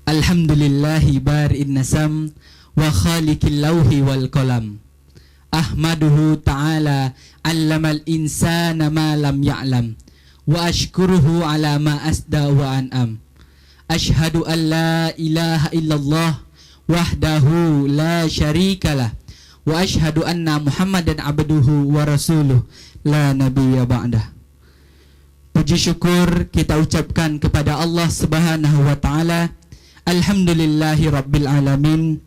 Alhamdulillahi bari'in nasam wa khaliqil lauhi wal qalam. Ahmaduhu ta'ala 'allamal insana ma lam ya'lam wa ashkuruhu 'ala ma asda wa an'am. Ashhadu an la ilaha illallah wahdahu la syarikalah wa ashhadu anna Muhammadan abduhu wa rasuluh la nabiyya ba'dah. Puji syukur kita ucapkan kepada Allah Subhanahu wa taala. Alhamdulillahi rabbil alamin.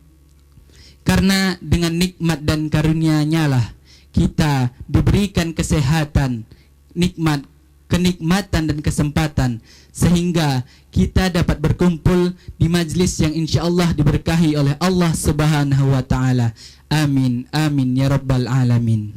Karena dengan nikmat dan karunia-Nya lah kita diberikan kesehatan, kenikmatan dan kesempatan sehingga kita dapat berkumpul di majlis yang insyaallah diberkahi oleh Allah Subhanahu wa taala. Amin amin ya rabbal alamin.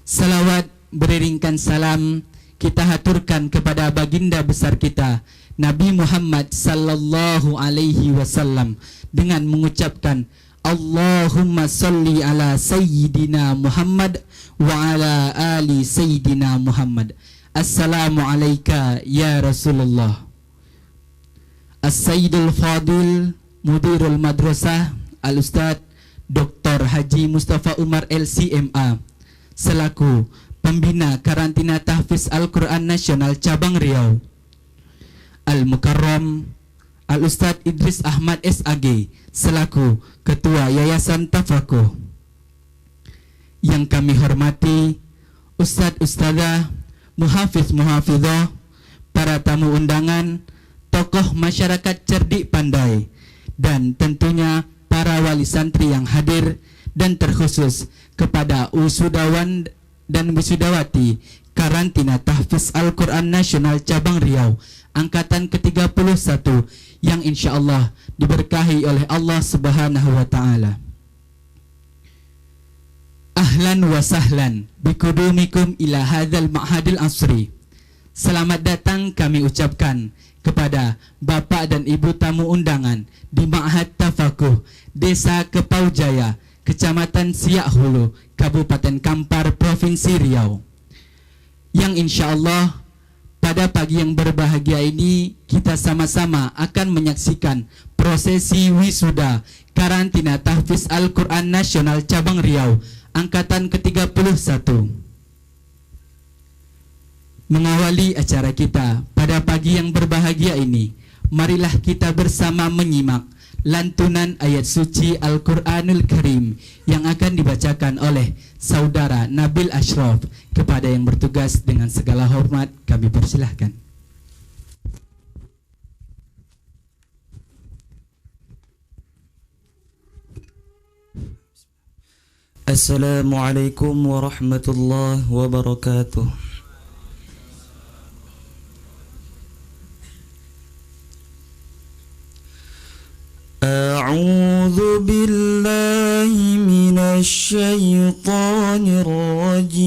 Salawat beriringkan salam kita haturkan kepada baginda besar kita Nabi Muhammad sallallahu alaihi wasallam dengan mengucapkan Allahumma salli ala sayyidina Muhammad wa ala ali sayyidina Muhammad. Assalamu alayka ya Rasulullah. As-Sayyidul Fadil Mudirul Madrasah Al-Ustadz Dr. Haji Mustafa Umar LCMA selaku Pembina Karantina Tahfiz Al-Quran Nasional Cabang Riau, Al-Mukarram Al-Ustadz Idris Ahmad SAG selaku Ketua Yayasan Tafakuh. Yang kami hormati Ustadz Ustadzah, Muhafiz Muhafizah, para tamu undangan, tokoh masyarakat cerdik pandai, dan tentunya para wali santri yang hadir, dan terkhusus kepada usudawan dan wisudawati Karantina Tahfiz Al-Quran Nasional Cabang Riau Angkatan ke-31 yang insyaallah diberkahi oleh Allah Subhanahu wa taala. Ahlan wa sahlan bikudumikum ila hadzal ma'hadil asri. Selamat datang kami ucapkan kepada Bapak dan Ibu tamu undangan di Ma'had Tafakuh Desa Kepaujaya, Kecamatan Siak Hulu, Kabupaten Kampar, Provinsi Riau. Yang insyaallah pada pagi yang berbahagia ini kita sama-sama akan menyaksikan prosesi wisuda Karantina Tahfiz Al-Quran Nasional Cabang Riau Angkatan ke-31. Mengawali acara kita pada pagi yang berbahagia ini, marilah kita bersama menyimak lantunan ayat suci Al-Quranul Karim yang akan dibacakan oleh Saudara Nabil Ashraf. Kepada yang bertugas dengan segala hormat kami persilahkan. Assalamualaikum warahmatullahi wabarakatuh. A'udzu billahi minasy syaithanir rajim.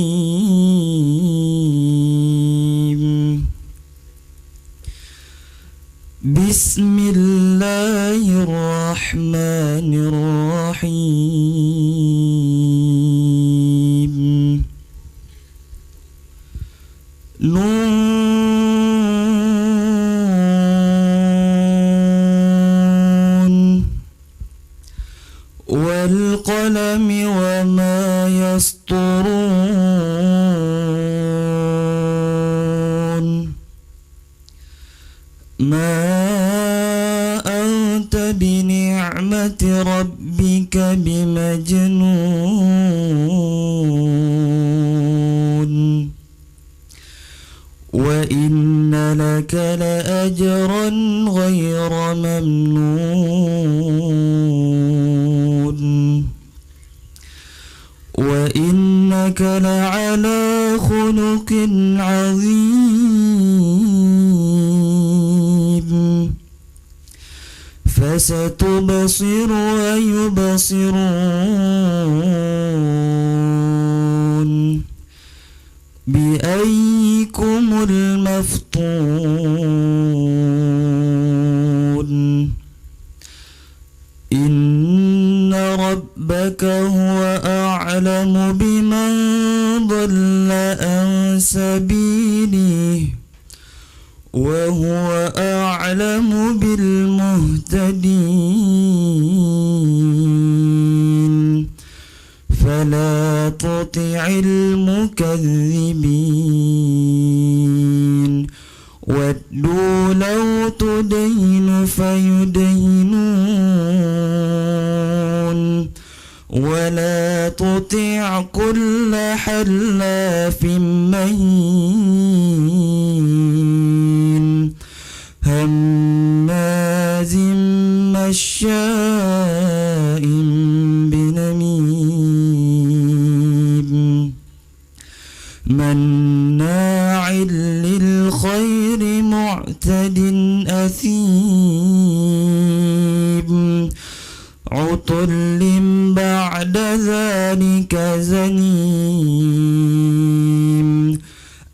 Bismillahirrahmanirrahim. والقلم وما يسطرون ما أنت بنعمة ربك بمجنون وإن لك لأجرا غير ممنون وإنك لعلى خلق عظيم فستبصر ويبصرون بأيكم المفتون إن ربك هو أعلم بمن ضل عن سبيله وهو أعلم بالمهتدين فلا تطع المكذبين ودوا لو تدين فيدينون ولا تطع كل حلاف مهين هماز مشاء بنميم مناع للخير معتد أثيم عتل بعد ذلك زنيم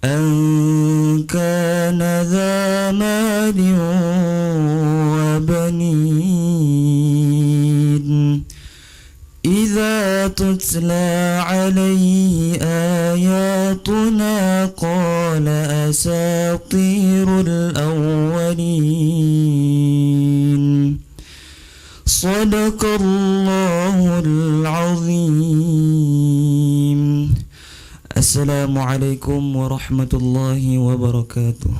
أن كان ذا مال وبنين إذا تتلى عليه آياتنا قال أساطير الأولين صدق الله العظيم. Assalamualaikum warahmatullahi wabarakatuh.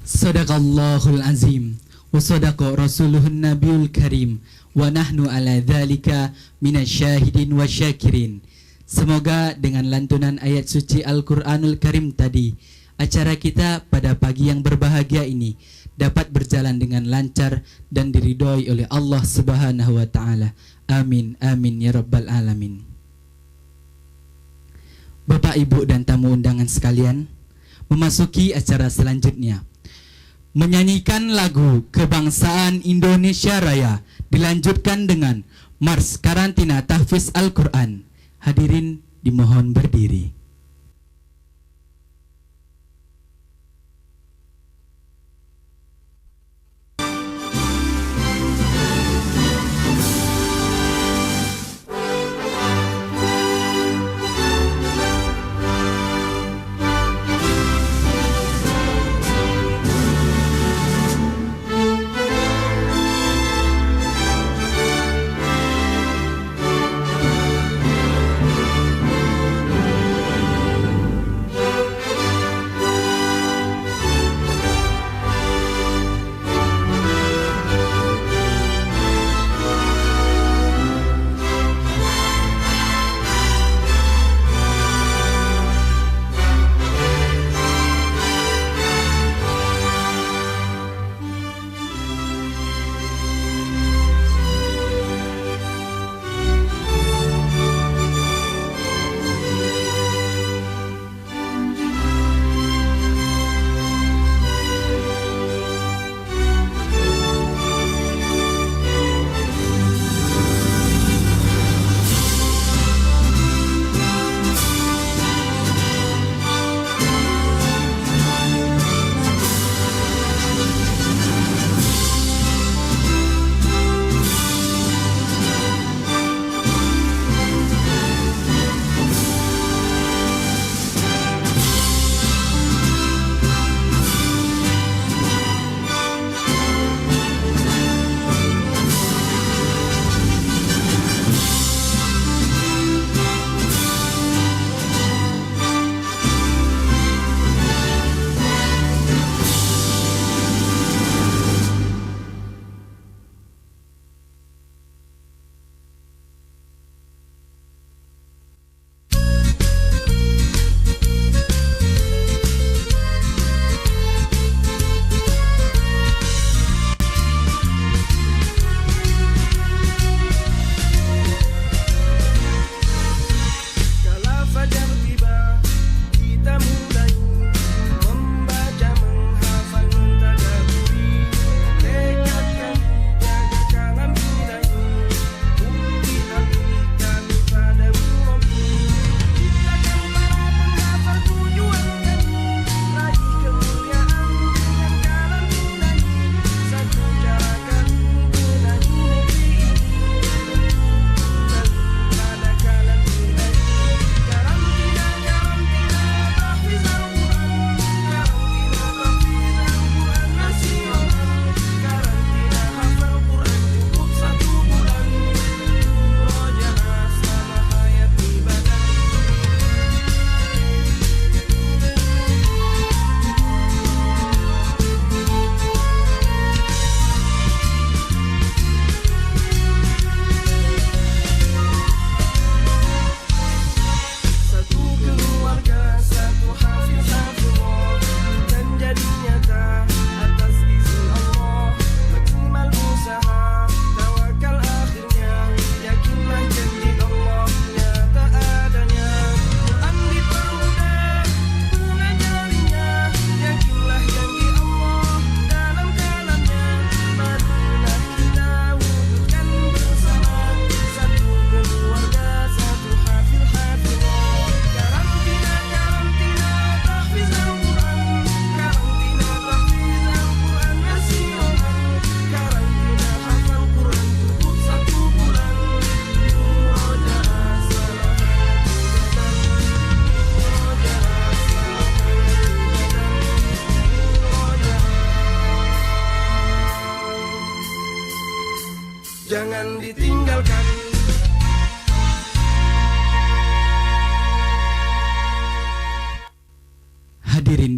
Sadaqallahul azim wa sadaqa rasuluhun nabiyul karim wa nahnu ala dzalika minasyahidin wa syakirin. Semoga dengan lantunan ayat suci Al-Qur'anul Karim tadi, acara kita pada pagi yang berbahagia ini dapat berjalan dengan lancar dan diridhoi oleh Allah Subhanahu wa taala. Amin amin ya rabbal alamin. Bapak, Ibu dan tamu undangan sekalian, memasuki acara selanjutnya. Menyanyikan lagu kebangsaan Indonesia Raya dilanjutkan dengan Mars Karantina Tahfiz Al-Qur'an. Hadirin dimohon berdiri.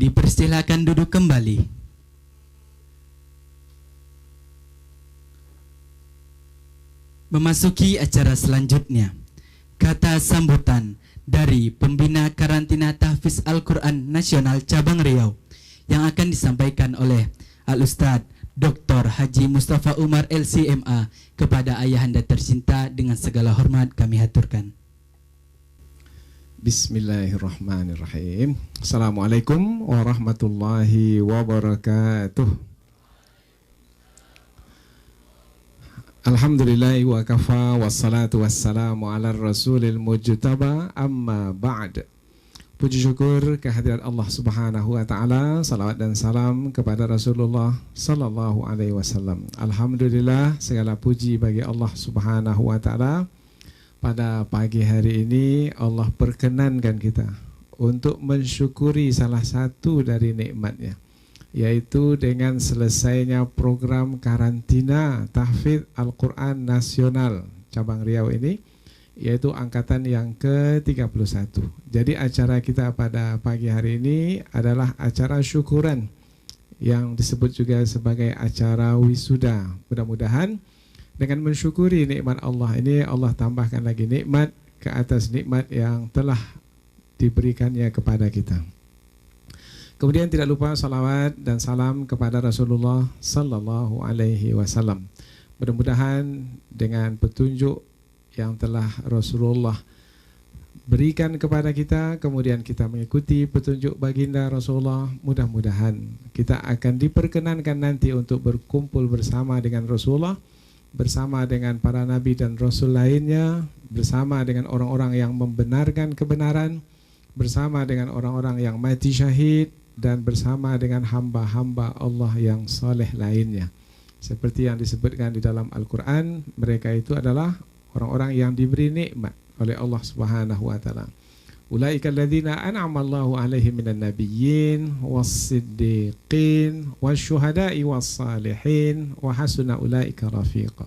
Dipersilakan duduk kembali. Memasuki acara selanjutnya, kata sambutan dari Pembina Karantina Tahfiz Al-Quran Nasional Cabang Riau yang akan disampaikan oleh Al-Ustadz Dr. Haji Mustafa Umar LCMA kepada ayahanda tercinta dengan segala hormat kami haturkan. Bismillahirrahmanirrahim. Assalamualaikum warahmatullahi wabarakatuh. Alhamdulillah wa kafa wassalatu wassalamu ala rasulil mujtaba amma ba'd. Puji syukur kehadirat Allah Subhanahu wa taala, salawat dan salam kepada Rasulullah sallallahu alaihi wasallam. Alhamdulillah, segala puji bagi Allah Subhanahu wa taala. Pada pagi hari ini Allah perkenankan kita untuk mensyukuri salah satu dari nikmatnya, yaitu dengan selesainya program karantina Tahfiz Al-Quran Nasional Cabang Riau ini, yaitu angkatan yang ke-31. Jadi acara kita pada pagi hari ini adalah acara syukuran yang disebut juga sebagai acara wisuda. Mudah-mudahan dengan mensyukuri nikmat Allah ini, Allah tambahkan lagi nikmat ke atas nikmat yang telah diberikannya kepada kita. Kemudian tidak lupa salawat dan salam kepada Rasulullah sallallahu alaihi wasallam. Mudah-mudahan dengan petunjuk yang telah Rasulullah berikan kepada kita, kemudian kita mengikuti petunjuk baginda Rasulullah, mudah-mudahan kita akan diperkenankan nanti untuk berkumpul bersama dengan Rasulullah, bersama dengan para nabi dan rasul lainnya, bersama dengan orang-orang yang membenarkan kebenaran, bersama dengan orang-orang yang mati syahid, dan bersama dengan hamba-hamba Allah yang saleh lainnya. Seperti yang disebutkan di dalam Al-Quran, mereka itu adalah orang-orang yang diberi nikmat oleh Allah Subhanahu wa taala. Ulaika alladzina an'ama Allahu 'alaihim minan nabiyyin was-siddiqin wasyuhada'i was-salihin wa hasuna ulaika rafiqa.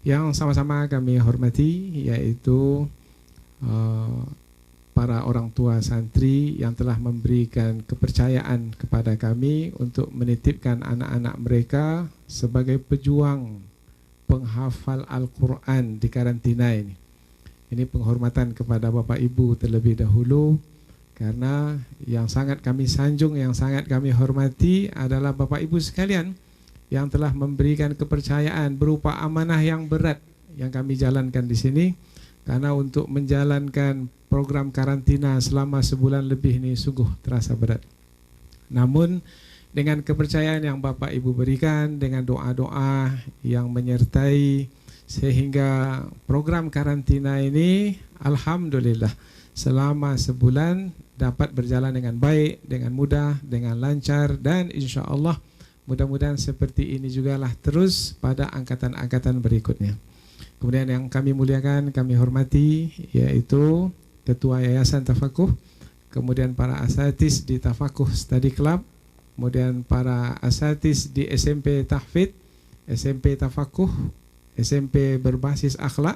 Yang sama-sama kami hormati yaitu para orang tua santri yang telah memberikan kepercayaan kepada kami untuk menitipkan anak-anak mereka sebagai pejuang penghafal Al-Quran di karantina ini. Ini penghormatan kepada Bapak Ibu terlebih dahulu, karena yang sangat kami sanjung, yang sangat kami hormati adalah Bapak Ibu sekalian yang telah memberikan kepercayaan berupa amanah yang berat yang kami jalankan di sini. Karena untuk menjalankan program karantina selama sebulan lebih ini sungguh terasa berat. Namun dengan kepercayaan yang Bapak Ibu berikan, dengan doa-doa yang menyertai, sehingga program karantina ini alhamdulillah selama sebulan dapat berjalan dengan baik, dengan mudah, dengan lancar, dan insya Allah mudah-mudahan seperti ini jugalah terus pada angkatan-angkatan berikutnya. Kemudian yang kami muliakan, kami hormati, yaitu Ketua Yayasan Tafakuh, kemudian para asatiz di Tafakuh Study Club, kemudian para asatiz di SMP Tahfiz, SMP Tafakuh, SMP berbasis akhlak,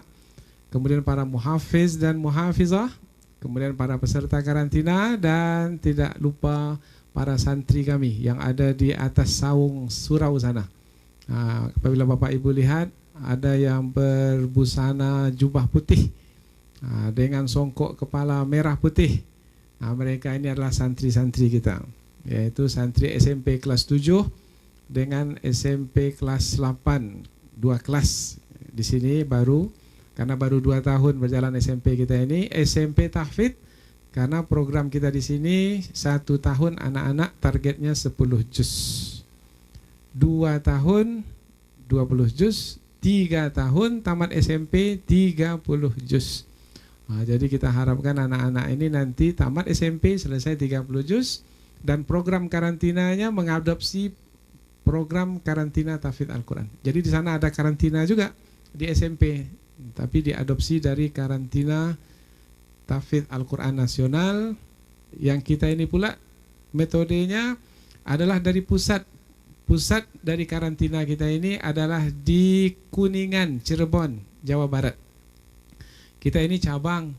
kemudian para muhafiz dan muhafizah, kemudian para peserta karantina, dan tidak lupa para santri kami yang ada di atas saung surau sana. Apabila Bapak Ibu lihat, ada yang berbusana jubah putih dengan songkok kepala merah putih. Mereka ini adalah santri-santri kita, yaitu santri SMP kelas 7 dengan SMP kelas 8, 2 kelas di sini baru, karena baru 2 tahun berjalan SMP kita ini. SMP Tahfiz, karena program kita di sini 1 tahun anak-anak targetnya 10 juz, 2 tahun 20 juz, 3 tahun tamat SMP 30 juz. Jadi kita harapkan anak-anak ini nanti tamat SMP selesai 30 juz, dan program karantinanya mengadopsi program karantina Tahfiz Al-Quran. Jadi di sana ada karantina juga di SMP, tapi diadopsi dari karantina Tahfiz Al-Quran Nasional. Yang kita ini pula metodenya adalah dari pusat. Pusat dari karantina kita ini adalah di Kuningan, Cirebon, Jawa Barat. Kita ini cabang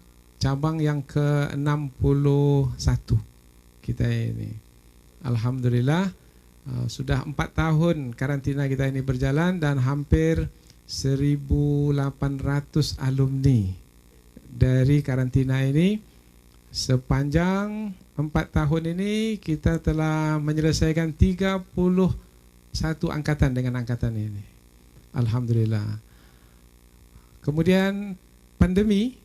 yang ke-61 kita ini. Alhamdulillah sudah 4 tahun karantina kita ini berjalan dan hampir 1.800 alumni dari karantina ini. Sepanjang 4 tahun ini kita telah menyelesaikan 31 angkatan dengan angkatan ini. Alhamdulillah. Kemudian pandemi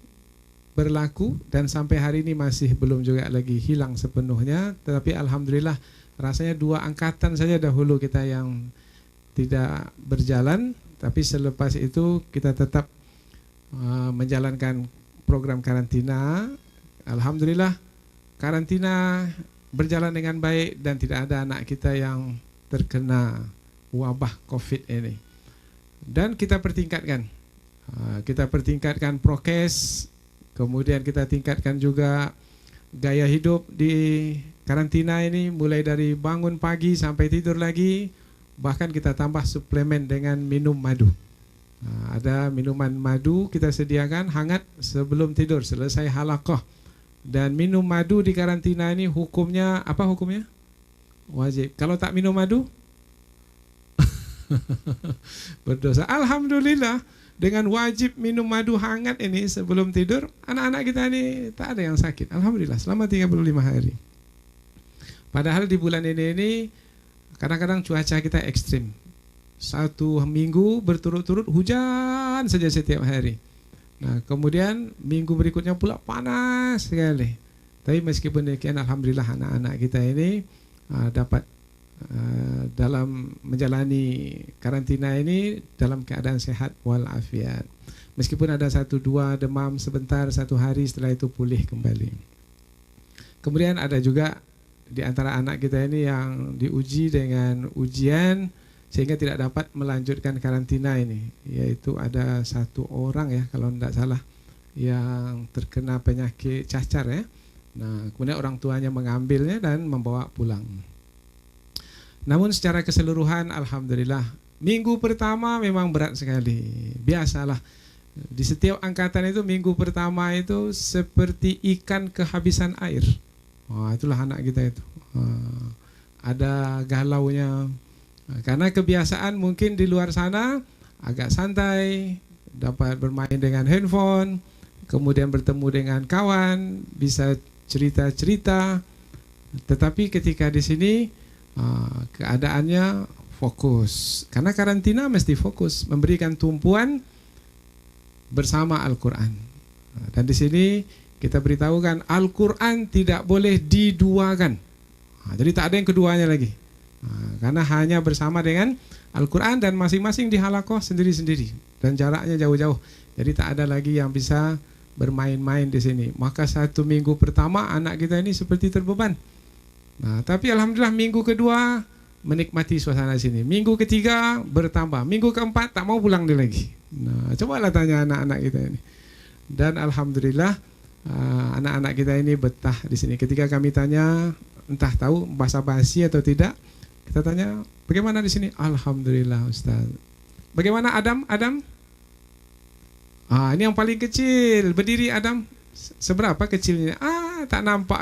berlaku dan sampai hari ini masih belum juga lagi hilang sepenuhnya, tetapi alhamdulillah rasanya 2 angkatan saja dahulu kita yang tidak berjalan, tapi selepas itu kita tetap menjalankan program karantina. Alhamdulillah karantina berjalan dengan baik dan tidak ada anak kita yang terkena wabah COVID ini. Dan kita pertingkatkan prokes, kemudian kita tingkatkan juga gaya hidup di karantina ini, mulai dari bangun pagi sampai tidur lagi. Bahkan kita tambah suplemen dengan minum madu. Ada minuman madu kita sediakan hangat sebelum tidur selesai halaqah. Dan minum madu di karantina ini hukumnya apa hukumnya? Wajib. Kalau tak minum madu berdosa. Alhamdulillah dengan wajib minum madu hangat ini sebelum tidur, anak-anak kita ini tak ada yang sakit. Alhamdulillah selama 35 hari. Padahal di bulan ini kadang-kadang cuaca kita ekstrim. 1 minggu berturut-turut hujan saja setiap hari. Nah, kemudian minggu berikutnya pula panas sekali. Tapi meskipun demikian, alhamdulillah anak-anak kita ini dapat dalam menjalani karantina ini dalam keadaan sehat walafiat. Meskipun ada 1-2 demam sebentar 1 hari, setelah itu pulih kembali. Kemudian ada juga di antara anak kita ini yang diuji dengan ujian sehingga tidak dapat melanjutkan karantina ini, yaitu ada 1 orang ya kalau tidak salah yang terkena penyakit cacar ya. Nah, kemudian orang tuanya mengambilnya dan membawa pulang. Namun secara keseluruhan alhamdulillah minggu pertama memang berat sekali. Biasalah di setiap angkatan itu minggu pertama itu seperti ikan kehabisan air. Wah, itulah anak kita itu. Ada galaunya. Karena kebiasaan mungkin di luar sana agak santai, dapat bermain dengan handphone, kemudian bertemu dengan kawan, bisa cerita-cerita. Tetapi ketika di sini keadaannya fokus. Karena karantina mesti fokus, memberikan tumpuan bersama Al-Quran. Dan di sini kita beritahukan Al-Quran tidak boleh diduakan. Jadi tak ada yang keduanya lagi. Karena hanya bersama dengan Al-Quran dan masing-masing di halaqah sendiri-sendiri dan jaraknya jauh-jauh. Jadi tak ada lagi yang bisa bermain-main di sini. Maka 1 minggu pertama anak kita ini seperti terbeban. Nah, tapi alhamdulillah minggu kedua menikmati suasana sini. Minggu ketiga bertambah. Minggu keempat tak mau pulang dia lagi. Nah, cobalah tanya anak-anak kita ini. Dan alhamdulillah anak-anak kita ini betah di sini. Ketika kami tanya, entah tahu bahasa basi atau tidak, kita tanya, bagaimana di sini? Alhamdulillah Ustaz. Bagaimana Adam? Ini yang paling kecil. Berdiri Adam. Seberapa kecilnya? Tak nampak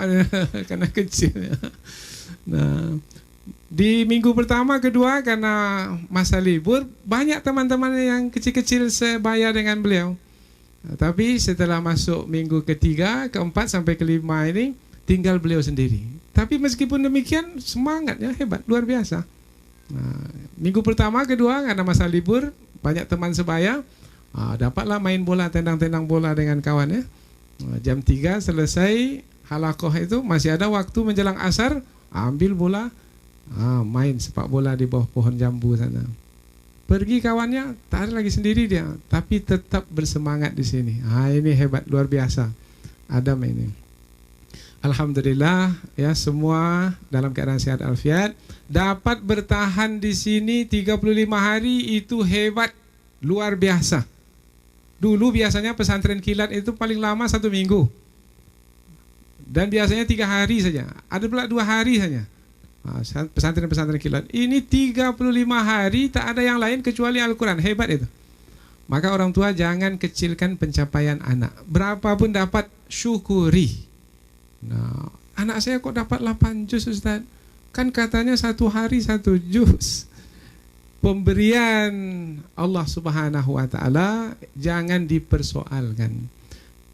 karena kecilnya. Nah, di minggu pertama, kedua karena masa libur, banyak teman-teman yang kecil-kecil sebaya dengan beliau. Tapi setelah masuk minggu ketiga, keempat sampai kelima ini tinggal beliau sendiri. Tapi meskipun demikian semangatnya hebat, luar biasa. Nah, minggu pertama, kedua karena masa libur, banyak teman sebaya, dapatlah main bola, tendang-tendang bola dengan kawannya. Jam 3 selesai halaqah itu, masih ada waktu menjelang asar, ambil bola, main sepak bola di bawah pohon jambu sana. Pergi kawannya, tak ada lagi sendiri dia, tapi tetap bersemangat di sini. Ini hebat, luar biasa Adam ini. Alhamdulillah ya, semua dalam keadaan sehat alfiat, dapat bertahan di sini 35 hari itu hebat, luar biasa. Dulu biasanya pesantren kilat itu paling lama 1 minggu. Dan biasanya 3 hari saja. Ada pula 2 hari saja. Pesantren-pesantren kilat. Ini 35 hari tak ada yang lain kecuali Al-Quran. Hebat itu. Maka orang tua jangan kecilkan pencapaian anak. Berapapun dapat, syukuri. Nah, anak saya kok dapat 8 juz Ustaz. Kan katanya 1 hari 1 juz. Pemberian Allah Subhanahu wa taala jangan dipersoalkan.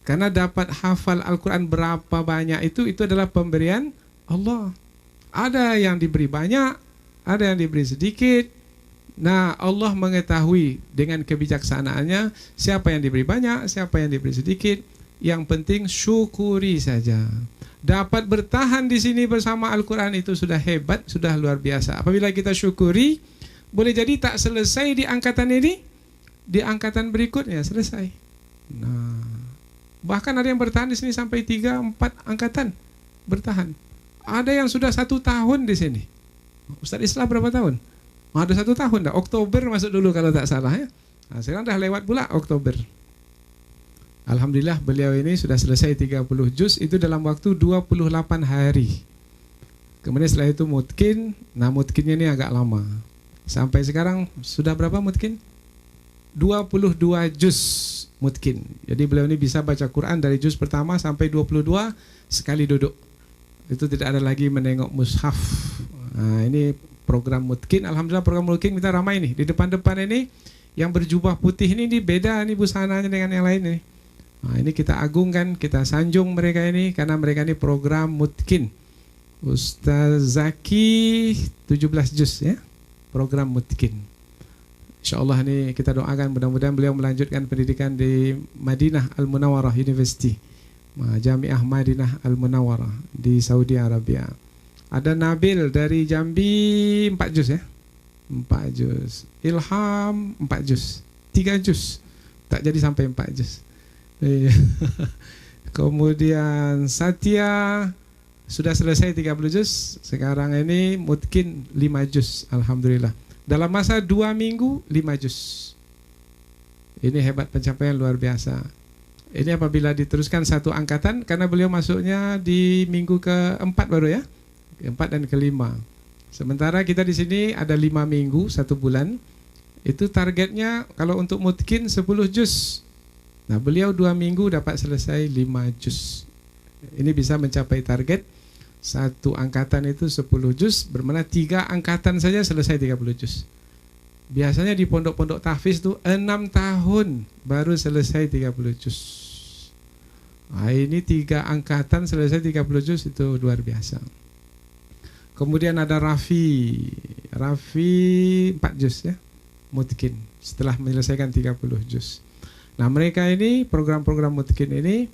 Karena dapat hafal Al-Quran berapa banyak itu adalah pemberian Allah. Ada yang diberi banyak, ada yang diberi sedikit. Nah, Allah mengetahui dengan kebijaksanaannya siapa yang diberi banyak, siapa yang diberi sedikit. Yang penting syukuri saja. Dapat bertahan di sini bersama Al-Quran itu sudah hebat, sudah luar biasa. Apabila kita syukuri, boleh jadi tak selesai di angkatan ini, di angkatan berikutnya selesai. Nah, bahkan ada yang bertahan di sini sampai 3-4 angkatan bertahan. Ada yang sudah 1 tahun di sini. Ustaz Islah berapa tahun? Ada 1 tahun dah. Oktober masuk dulu kalau tak salah ya. Nah, sekarang dah lewat pula Oktober. Alhamdulillah beliau ini sudah selesai 30 juz itu dalam waktu 28 hari. Kemudian setelah itu mutkin. Nah, mutkinnya ini agak lama. Sampai sekarang sudah berapa mutkin? 22 juz mutkin. Jadi beliau ini bisa baca Quran dari juz pertama sampai 22 sekali duduk. Itu tidak ada lagi menengok mushaf. Nah, ini program mutkin. Alhamdulillah program mutkin kita ramai nih. Di depan-depan ini yang berjubah putih ini beda nih busananya dengan yang lain nih. Nah, ini kita agungkan, kita sanjung mereka ini karena mereka ini program mutkin. Ustaz Zaki 17 juz ya. Program mutkin. InsyaAllah ini kita doakan mudah-mudahan beliau melanjutkan pendidikan di Madinah Al-Munawwarah University, Jamiah Madinah Al-Munawwarah di Saudi Arabia. Ada Nabil dari Jambi 4 juz ya. 4 juz. Ilham 4 juz. 3 juz. Tak jadi sampai 4 juz. Kemudian Satya sudah selesai 30 juz. Sekarang ini mutkin 5 juz. Alhamdulillah. Dalam masa 2 minggu 5 juz. Ini hebat, pencapaian luar biasa. Ini apabila diteruskan 1 angkatan, karena beliau masuknya di minggu ke-4 baru ya. Ke-4 dan ke-5. Sementara kita di sini ada 5 minggu 1 bulan. Itu targetnya kalau untuk mutkin 10 juz. Nah, beliau 2 minggu dapat selesai 5 juz. Ini bisa mencapai target 1 angkatan itu 10 juz, bermakna 3 angkatan saja selesai 30 juz. Biasanya di pondok-pondok tahfiz itu 6 tahun baru selesai 30 juz. Nah, ini 3 angkatan selesai 30 juz itu luar biasa. Kemudian ada Rafi 4 juz ya, mutkin setelah menyelesaikan 30 juz. Nah, mereka ini program-program mutkin ini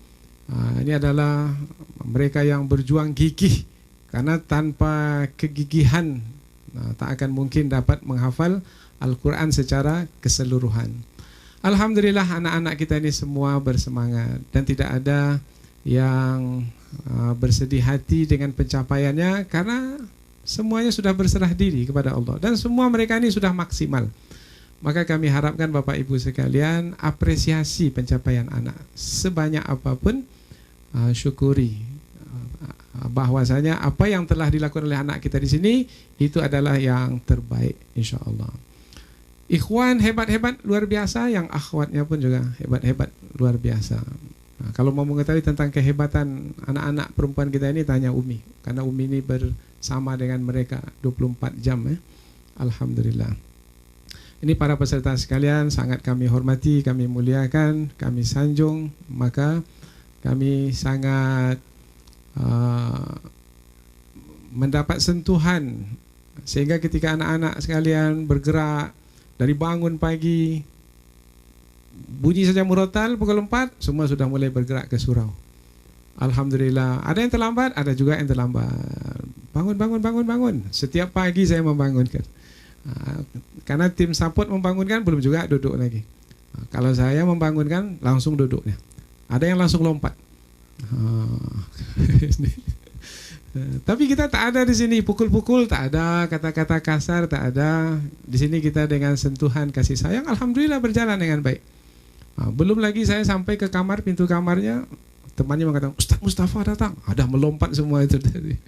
adalah mereka yang berjuang gigih, karena tanpa kegigihan tak akan mungkin dapat menghafal Al-Quran secara keseluruhan. Alhamdulillah anak-anak kita ini semua bersemangat dan tidak ada yang bersedih hati dengan pencapaiannya, karena semuanya sudah berserah diri kepada Allah dan semua mereka ini sudah maksimal. Maka kami harapkan Bapak Ibu sekalian apresiasi pencapaian anak sebanyak apapun, syukuri bahwasanya apa yang telah dilakukan oleh anak kita di sini itu adalah yang terbaik insyaallah. Ikhwan hebat-hebat luar biasa, yang akhwatnya pun juga hebat-hebat luar biasa. Nah, kalau mau mengetahui tentang kehebatan anak-anak perempuan kita ini tanya Umi, karena Umi ini bersama dengan mereka 24 jam ya. Alhamdulillah. Ini para peserta sekalian sangat kami hormati, kami muliakan, kami sanjung, maka kami sangat mendapat sentuhan sehingga ketika anak-anak sekalian bergerak dari bangun pagi, bunyi saja murotal pukul 4 semua sudah mulai bergerak ke surau. Alhamdulillah. Ada yang terlambat, ada juga yang terlambat. Bangun. Setiap pagi saya membangunkan. Karena tim support membangunkan belum juga duduk lagi. Kalau saya membangunkan langsung duduknya. Ada yang langsung lompat. Tapi kita tak ada di sini pukul-pukul, tak ada kata-kata kasar, tak ada. Di sini kita dengan sentuhan kasih sayang, alhamdulillah berjalan dengan baik. Belum lagi saya sampai ke kamar, pintu kamarnya, temannya mengatakan, Ustaz Mustafa datang. Ada melompat semua itu tadi.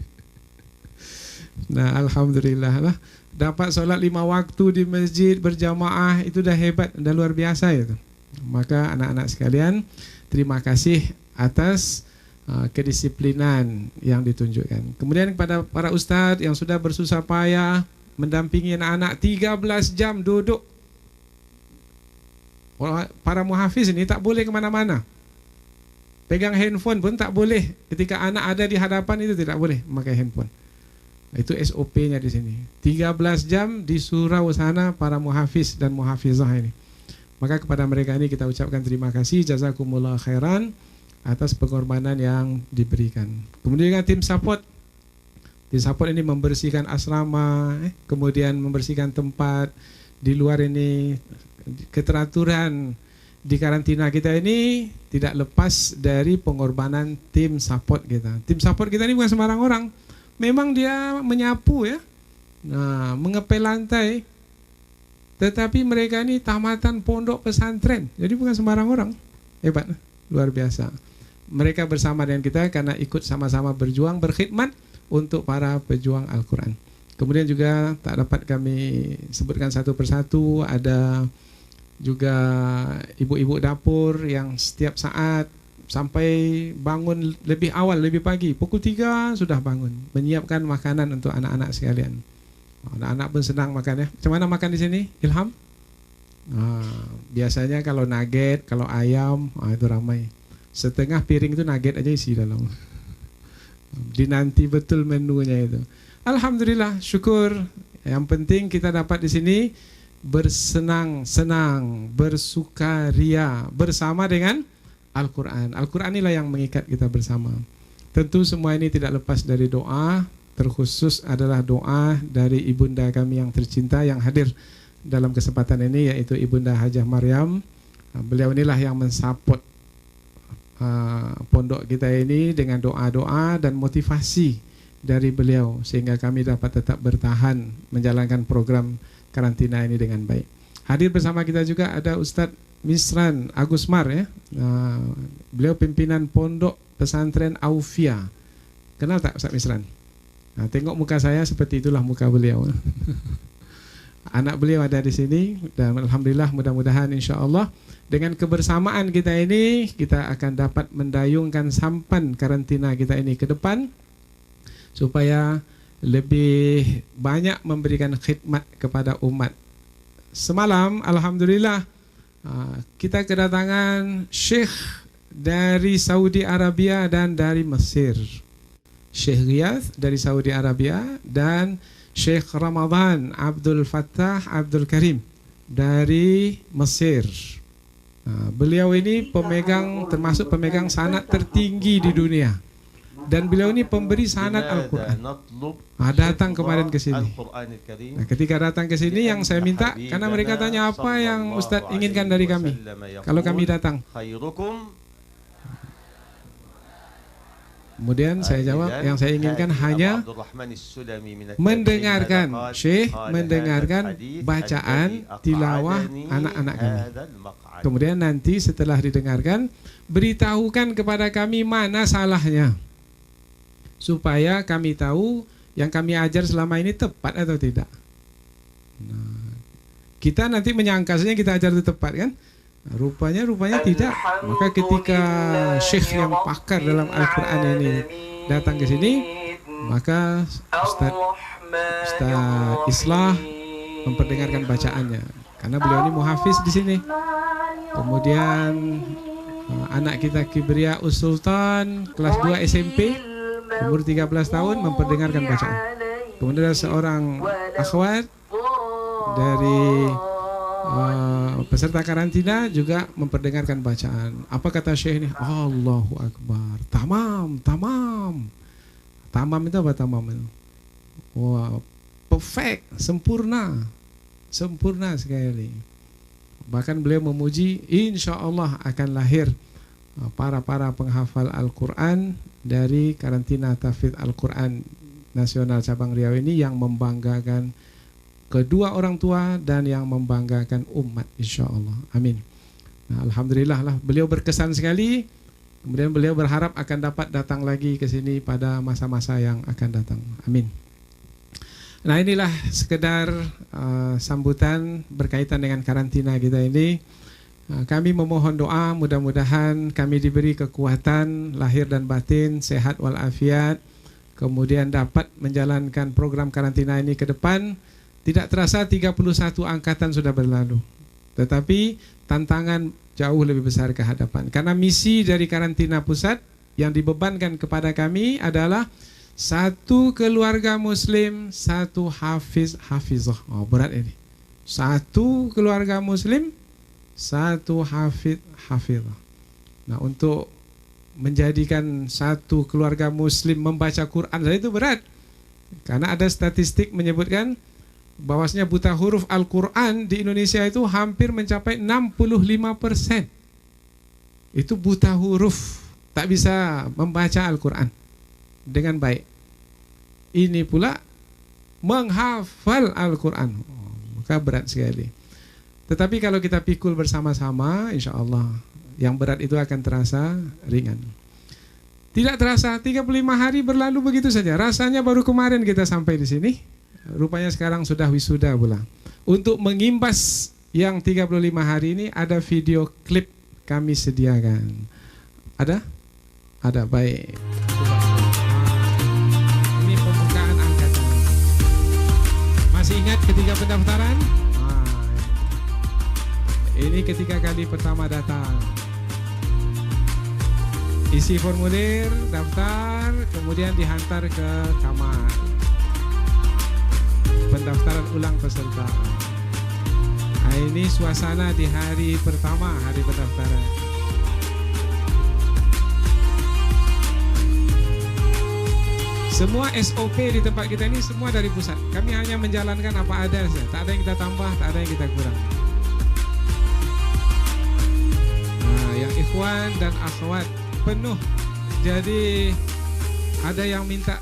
Nah, alhamdulillah lah. Dapat solat 5 waktu di masjid berjamaah itu dah hebat, dah luar biasa itu. Maka anak-anak sekalian, terima kasih atas kedisiplinan yang ditunjukkan. Kemudian kepada para ustadz yang sudah bersusah payah mendampingi anak-anak 13 jam duduk. Para muhafiz ini tak boleh kemana-mana. Pegang handphone pun tak boleh. Ketika anak ada di hadapan itu tidak boleh memakai handphone. Itu SOP-nya di sini. 13 jam di surau sana para muhafiz dan muhafizah ini. Maka kepada mereka ini kita ucapkan terima kasih, jazakumullah khairan atas pengorbanan yang diberikan. Kemudian juga tim support. Tim support ini membersihkan asrama, kemudian membersihkan tempat di luar ini. Keteraturan di karantina kita ini tidak lepas dari pengorbanan tim support kita. Tim support kita ini bukan sembarang orang. Memang dia menyapu ya, mengepel lantai. Tetapi mereka ini tamatan pondok pesantren. Jadi bukan sembarang orang. Hebat, luar biasa. Mereka bersama dengan kita karena ikut sama-sama berjuang, berkhidmat untuk para pejuang Al-Quran. Kemudian juga tak dapat kami sebutkan satu persatu, ada juga ibu-ibu dapur yang setiap saat sampai bangun lebih awal, lebih pagi, pukul 3 sudah bangun, menyiapkan makanan untuk anak-anak sekalian. Anak-anak pun senang makan ya. Macam mana makan di sini, Ilham? Biasanya kalau nugget, kalau ayam, itu ramai. Setengah piring itu nugget aja isi dalam. Dinanti betul menunya itu. Alhamdulillah, syukur. Yang penting kita dapat di sini bersenang-senang, bersukaria bersama dengan Al-Quran. Al-Quran inilah yang mengikat kita bersama. Tentu semua ini tidak lepas dari doa. Terkhusus adalah doa dari ibunda kami yang tercinta yang hadir dalam kesempatan ini, yaitu Ibunda Hajah Maryam. Beliau inilah yang mensupport pondok kita ini dengan doa-doa dan motivasi dari beliau sehingga kami dapat tetap bertahan menjalankan program karantina ini dengan baik. Hadir bersama kita juga ada Ustadz Misran Agusmar ya. Beliau pimpinan pondok pesantren Aufia. Kenal tak Ustadz Misran? Tengok muka saya, seperti itulah muka beliau. Anak beliau ada di sini dan alhamdulillah, mudah-mudahan insya-Allah dengan kebersamaan kita ini kita akan dapat mendayungkan sampan karantina kita ini ke depan supaya lebih banyak memberikan khidmat kepada umat. Semalam alhamdulillah kita kedatangan Syekh dari Saudi Arabia dan dari Mesir. Syekh Riyadh dari Saudi Arabia dan Syekh Ramadan Abdul Fattah Abdul Karim dari Mesir. Beliau ini termasuk pemegang sanad tertinggi di dunia. Dan beliau ini pemberi sanad Al-Quran. Datang kemarin ke sini. Ketika datang ke sini yang saya minta, karena mereka tanya apa yang Ustadz inginkan dari kami kalau kami datang. Kemudian saya jawab, yang saya inginkan hanya mendengarkan Syekh, mendengarkan bacaan tilawah anak-anak kami. Kemudian nanti setelah didengarkan, beritahukan kepada kami mana salahnya, supaya kami tahu yang kami ajar selama ini tepat atau tidak. Kita nanti menyangka saja kita ajar itu tepat kan? Rupanya tidak. Maka ketika Syekh yang pakar dalam Al-Quran ini datang ke sini, maka Ustaz Islah memperdengarkan bacaannya. Karena beliau ini muhafiz di sini. Kemudian anak kita Kibria Sultan kelas 2 SMP umur 13 tahun memperdengarkan bacaan. Kemudian ada seorang akhwat dari peserta karantina juga memperdengarkan bacaan. Apa kata Syekh ini? Allahu Akbar. Tamam. Tamam itu apa tamam itu? Wow, perfect, sempurna sekali. Bahkan beliau memuji, insya Allah akan lahir para penghafal Al-Quran dari karantina tahfidz Al-Quran nasional cabang Riau ini yang membanggakan kedua orang tua dan yang membanggakan umat, insya Allah. Amin. Alhamdulillah lah, beliau berkesan sekali. Kemudian beliau berharap akan dapat datang lagi ke sini pada masa-masa yang akan datang. Amin. Nah, inilah sekedar sambutan berkaitan dengan karantina kita ini. Kami memohon doa mudah-mudahan kami diberi kekuatan lahir dan batin, sehat walafiat, kemudian dapat menjalankan program karantina ini ke depan. Tidak terasa 31 angkatan sudah berlalu, tetapi tantangan jauh lebih besar ke hadapan. Karena misi dari karantina pusat yang dibebankan kepada kami adalah satu keluarga muslim, satu hafizah. Berat ini. Satu keluarga muslim, satu hafizah. Nah, untuk menjadikan satu keluarga muslim membaca Quran itu berat. Karena ada statistik menyebutkan bahwasanya buta huruf Al-Quran di Indonesia itu hampir mencapai 65%. Itu buta huruf, tak bisa membaca Al-Quran dengan baik. Ini pula menghafal Al-Quran, maka berat sekali. Tetapi kalau kita pikul bersama-sama, insya Allah yang berat itu akan terasa ringan. Tidak terasa 35 hari berlalu begitu saja. Rasanya baru kemarin kita sampai di sini. Rupanya sekarang sudah wisuda pula. Untuk mengimbas yang 35 hari ini ada video klip kami sediakan. Ada? Ada, baik. Ini pembukaan angkatan. Masih ingat ketika pendaftaran? Ini ketika kali pertama datang. Isi formulir, daftar, kemudian dihantar ke kamar. Pendaftaran ulang peserta. Nah, ini suasana di hari pertama, hari pendaftaran. Semua SOP di tempat kita ini semua dari pusat. Kami hanya menjalankan apa ada saja. Tak ada yang kita tambah, tak ada yang kita kurang. Yang ikhwan dan akhwat penuh. Jadi ada yang minta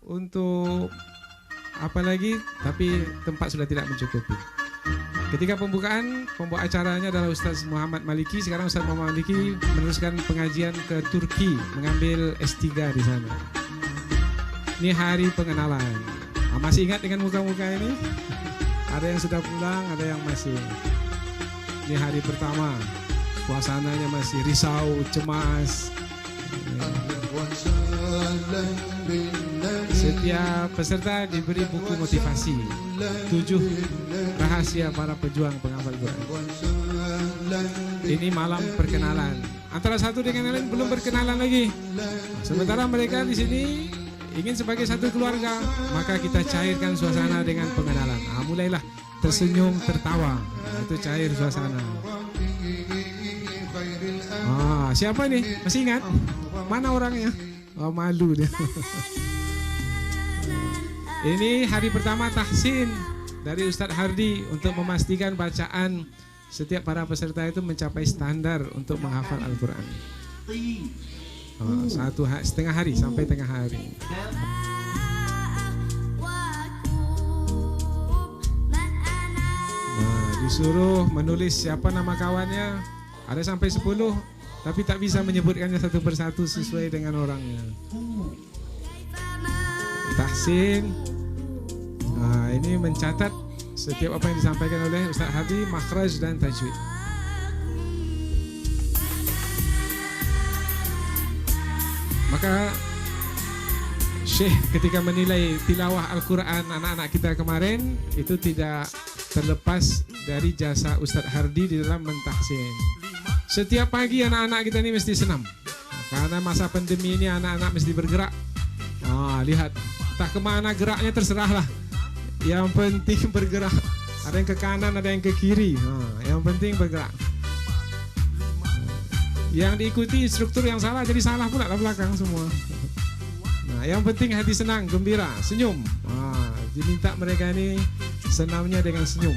untuk apa lagi, tapi tempat sudah tidak mencukupi. Ketika pembukaan, pembawa acaranya adalah Ustaz Muhammad Maliki. Sekarang Ustaz Muhammad Maliki meneruskan pengajian ke Turki, mengambil S3 di sana. Ini hari pengenalan. Masih ingat dengan muka-muka ini? Ada yang sudah pulang, ada yang masih. Ini hari pertama. Suasananya masih risau, cemas. Setiap peserta diberi buku motivasi 7 rahasia para pejuang penghafal Quran. Ini malam perkenalan. Antara satu dengan lain belum berkenalan lagi. Sementara mereka di sini ingin sebagai satu keluarga, maka kita cairkan suasana dengan pengenalan. Mulailah tersenyum, tertawa. Itu cair suasana. Siapa nih? Masih ingat? Mana orangnya? Malu dia. Ini hari pertama tahsin dari Ustadz Hardi untuk memastikan bacaan setiap para peserta itu mencapai standar untuk menghafal Al-Quran. Setengah hari sampai tengah hari. Disuruh menulis siapa nama kawannya. Ada sampai 10, tapi tak bisa menyebutkannya satu persatu sesuai dengan orangnya. Tahsin. Ini mencatat setiap apa yang disampaikan oleh Ustaz Hadi, makhraj dan tajwid. Maka Syekh ketika menilai tilawah Al-Quran anak-anak kita kemarin itu tidak terlepas dari jasa Ustaz Hardi di dalam mentahsin. Setiap pagi anak-anak kita ini mesti senam. Karena masa pandemi ini anak-anak mesti bergerak. Lihat, entah kemana geraknya terserahlah. Yang penting bergerak. Ada yang ke kanan, ada yang ke kiri. Yang penting bergerak. Yang diikuti struktur yang salah jadi salah pula lah belakang semua. Yang penting hati senang, gembira, senyum. Diminta mereka ini senamnya dengan senyum.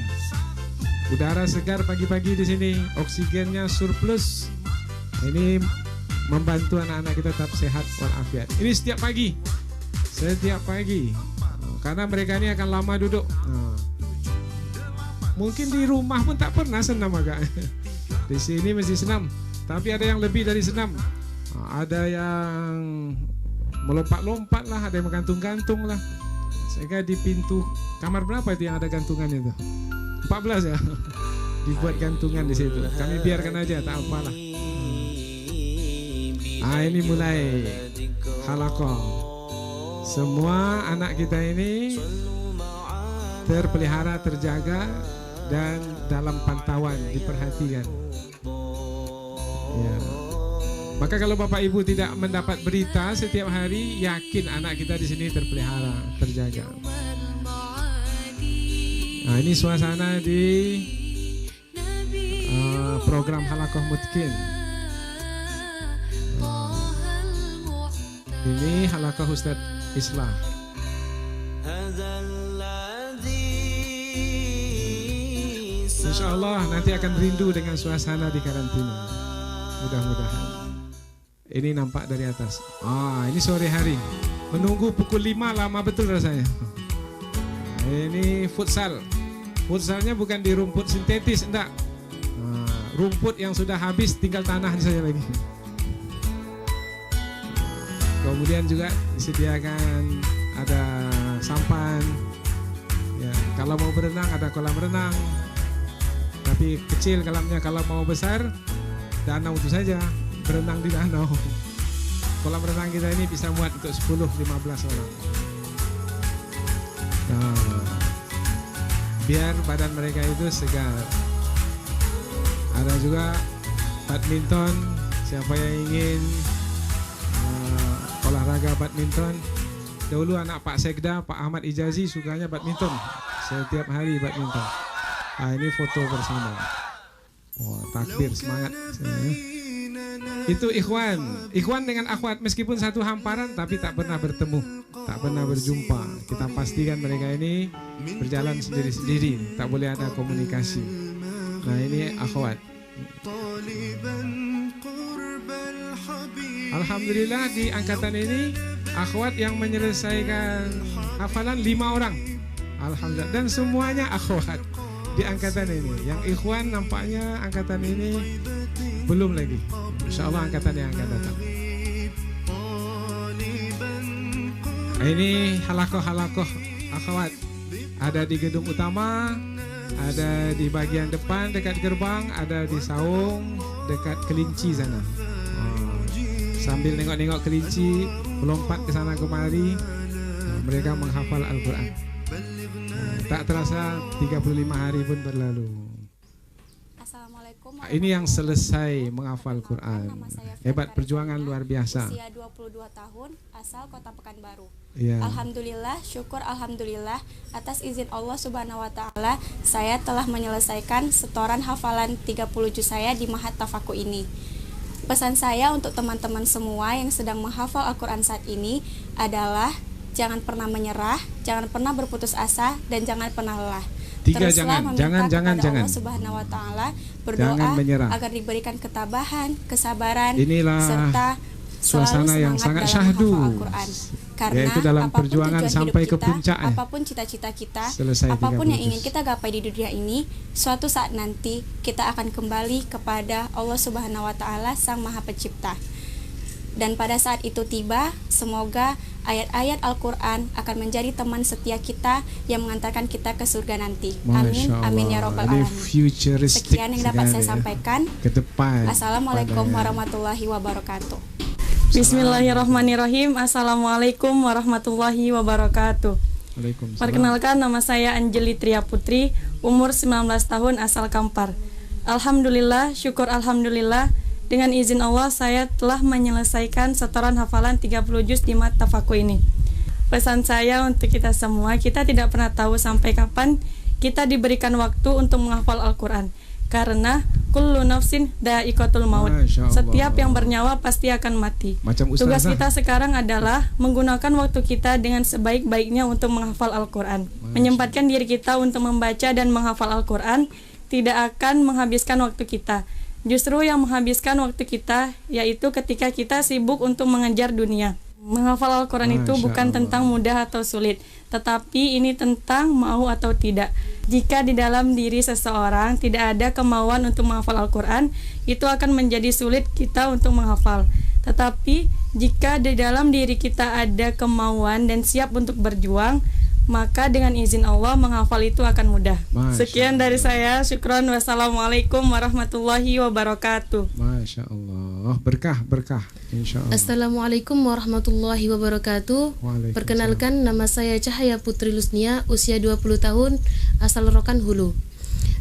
Udara segar pagi-pagi di sini, oksigennya surplus. Ini membantu anak-anak kita tetap sehat walafiat. Ini setiap pagi. Karena mereka ini akan lama duduk. Mungkin di rumah pun tak pernah senam agak. Di sini mesti senam. Tapi ada yang lebih dari senam. Ada yang melompat-lompat lah, ada yang menggantung-gantung lah. Sehingga di pintu kamar berapa itu yang ada gantungan itu? 14 ya. dibuat gantungan di situ. Kami biarkan aja, tak apalah. Ini mulai halaqah. Semua anak kita ini terpelihara, terjaga, dan dalam pantauan, diperhatikan. Ya. Maka kalau Bapak Ibu tidak mendapat berita setiap hari, yakin anak kita di sini terpelihara, terjaga. Nah, ini suasana di program Halaqah Mutqin. Ini Halaqah Ustadz Islah. Insya Allah nanti akan rindu dengan suasana di karantina. Mudah-mudahan. Ini nampak dari atas. Ini sore hari. Menunggu pukul 5 lama betul rasanya. Ini futsal. Futsalnya bukan di rumput sintetis, enggak. Rumput yang sudah habis tinggal tanah saja lagi. Kemudian juga disediakan ada sampan. Ya, kalau mau berenang ada kolam renang. Tapi kecil kolamnya, kalau mau besar danau itu saja, berenang di danau. Kolam renang kita ini bisa muat untuk 10-15 orang. Nah, biar badan mereka itu segar. Ada juga badminton, siapa yang ingin olahraga badminton. Dahulu anak Pak Sekda, Pak Ahmad Ijazi sukanya badminton. Setiap hari badminton. Ini foto bersama. Takbir, semangat. Itu ikhwan. Ikhwan dengan akhwat, meskipun satu hamparan tapi tak pernah bertemu, tak pernah berjumpa. Kita pastikan mereka ini berjalan sendiri-sendiri, tak boleh ada komunikasi. Nah, ini akhwat. Alhamdulillah di angkatan ini akhwat yang menyelesaikan hafalan 5 orang. Alhamdulillah, dan semuanya akhwat di angkatan ini. Yang ikhwan nampaknya angkatan ini belum lagi. Insya Allah angkatan yang akan datang. Ini halaqah akhwat. Ada di gedung utama, ada di bagian depan dekat gerbang, ada di saung dekat kelinci sana. Sambil nengok-nengok kelinci, melompat ke sana kemari, mereka menghafal Al-Quran. Tak terasa 35 hari pun berlalu. Assalamualaikum. Ini yang selesai menghafal Quran. Hebat, perjuangan luar biasa. Usia 22 tahun, asal Kota Pekanbaru. Ya. Alhamdulillah, syukur alhamdulillah atas izin Allah Subhanahu wa taala, saya telah menyelesaikan setoran hafalan 30 juz saya di Mahat Tafaku ini. Pesan saya untuk teman-teman semua yang sedang menghafal Al-Quran saat ini adalah jangan pernah menyerah, jangan pernah berputus asa, dan jangan pernah lelah. 3 Teruslah meminta jangan. Allah Subhanahu wa taala, berdoa agar diberikan ketabahan, kesabaran, Inilah serta suasana yang sangat syahdu, karena yaitu dalam apapun perjuangan tujuan sampai hidup ke kita, puncak, apapun cita-cita kita, selesai apapun 30 yang ingin kita gapai di dunia ini, suatu saat nanti kita akan kembali kepada Allah Subhanahu wa taala, Sang Maha Pencipta. Dan pada saat itu tiba, semoga ayat-ayat Al-Quran akan menjadi teman setia kita yang mengantarkan kita ke surga nanti. Amin, amin ya robbal alamin. Sekian yang dapat saya sampaikan. Ke depan. Assalamualaikum warahmatullahi wabarakatuh. Bismillahirrahmanirrahim. Assalamualaikum warahmatullahi wabarakatuh. Waalaikumsalam. Perkenalkan, nama saya Anjeli Tria Putri, umur 19 tahun, asal Kampar. Alhamdulillah, syukur alhamdulillah. Dengan izin Allah, saya telah menyelesaikan setoran hafalan 30 juz di Mahat Tafaku ini. Pesan saya untuk kita semua, kita tidak pernah tahu sampai kapan kita diberikan waktu untuk menghafal Al-Quran. Karena kullu nafsin dha'iqatul maut. Setiap yang bernyawa pasti akan mati. Tugas kita sekarang adalah menggunakan waktu kita dengan sebaik-baiknya untuk menghafal Al-Quran. Menyempatkan diri kita untuk membaca dan menghafal Al-Quran tidak akan menghabiskan waktu kita. Justru yang menghabiskan waktu kita yaitu ketika kita sibuk untuk mengejar dunia. Menghafal Al-Quran itu bukan tentang mudah atau sulit, tetapi ini tentang mau atau tidak. Jika di dalam diri seseorang tidak ada kemauan untuk menghafal Al-Quran, itu akan menjadi sulit kita untuk menghafal. Tetapi jika di dalam diri kita ada kemauan dan siap untuk berjuang, maka dengan izin Allah menghafal itu akan mudah. Masya Sekian dari saya. Syukron. Wassalamualaikum warahmatullahi wabarakatuh. Masya Allah. Berkah, insya Allah. Assalamualaikum warahmatullahi wabarakatuh. Waalaikumsalam. Perkenalkan, nama saya Cahaya Putri Lusnia, usia 20 tahun, asal Rokan Hulu.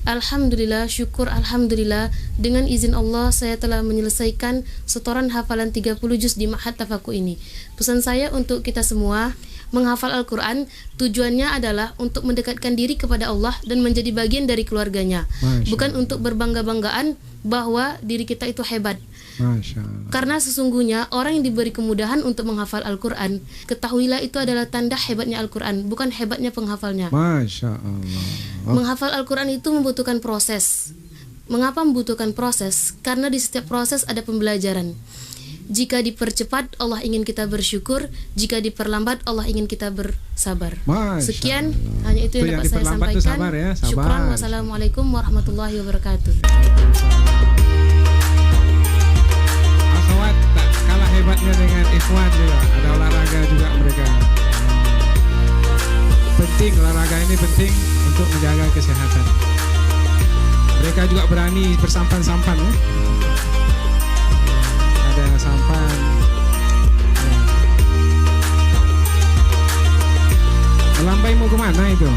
Alhamdulillah, syukur alhamdulillah, dengan izin Allah saya telah menyelesaikan setoran hafalan 30 juz di Ma'had Tafaku ini. Pesan saya untuk kita semua, menghafal Al-Quran tujuannya adalah untuk mendekatkan diri kepada Allah dan menjadi bagian dari keluarganya. Bukan untuk berbangga-banggaan bahwa diri kita itu hebat. Masya Allah. Karena sesungguhnya orang yang diberi kemudahan untuk menghafal Al-Quran, ketahuilah itu adalah tanda hebatnya Al-Quran, bukan hebatnya penghafalnya. Masya Allah. Menghafal Al-Quran itu membutuhkan proses. Mengapa membutuhkan proses? Karena di setiap proses ada pembelajaran. Jika dipercepat, Allah ingin kita bersyukur. Jika diperlambat, Allah ingin kita bersabar. Masya Sekian, Allah. hanya itu yang dapat saya diperlambat itu sampaikan. sabar ya, sabar. Syukran, wassalamualaikum warahmatullahi wabarakatuh. Akhwat tak kalah hebatnya dengan ikhwan juga. Ada olahraga juga mereka. Penting, olahraga ini penting untuk menjaga kesehatan. Mereka juga berani bersampan-sampan ya. Ada sampan. Ya. Melambai mau kemana itu?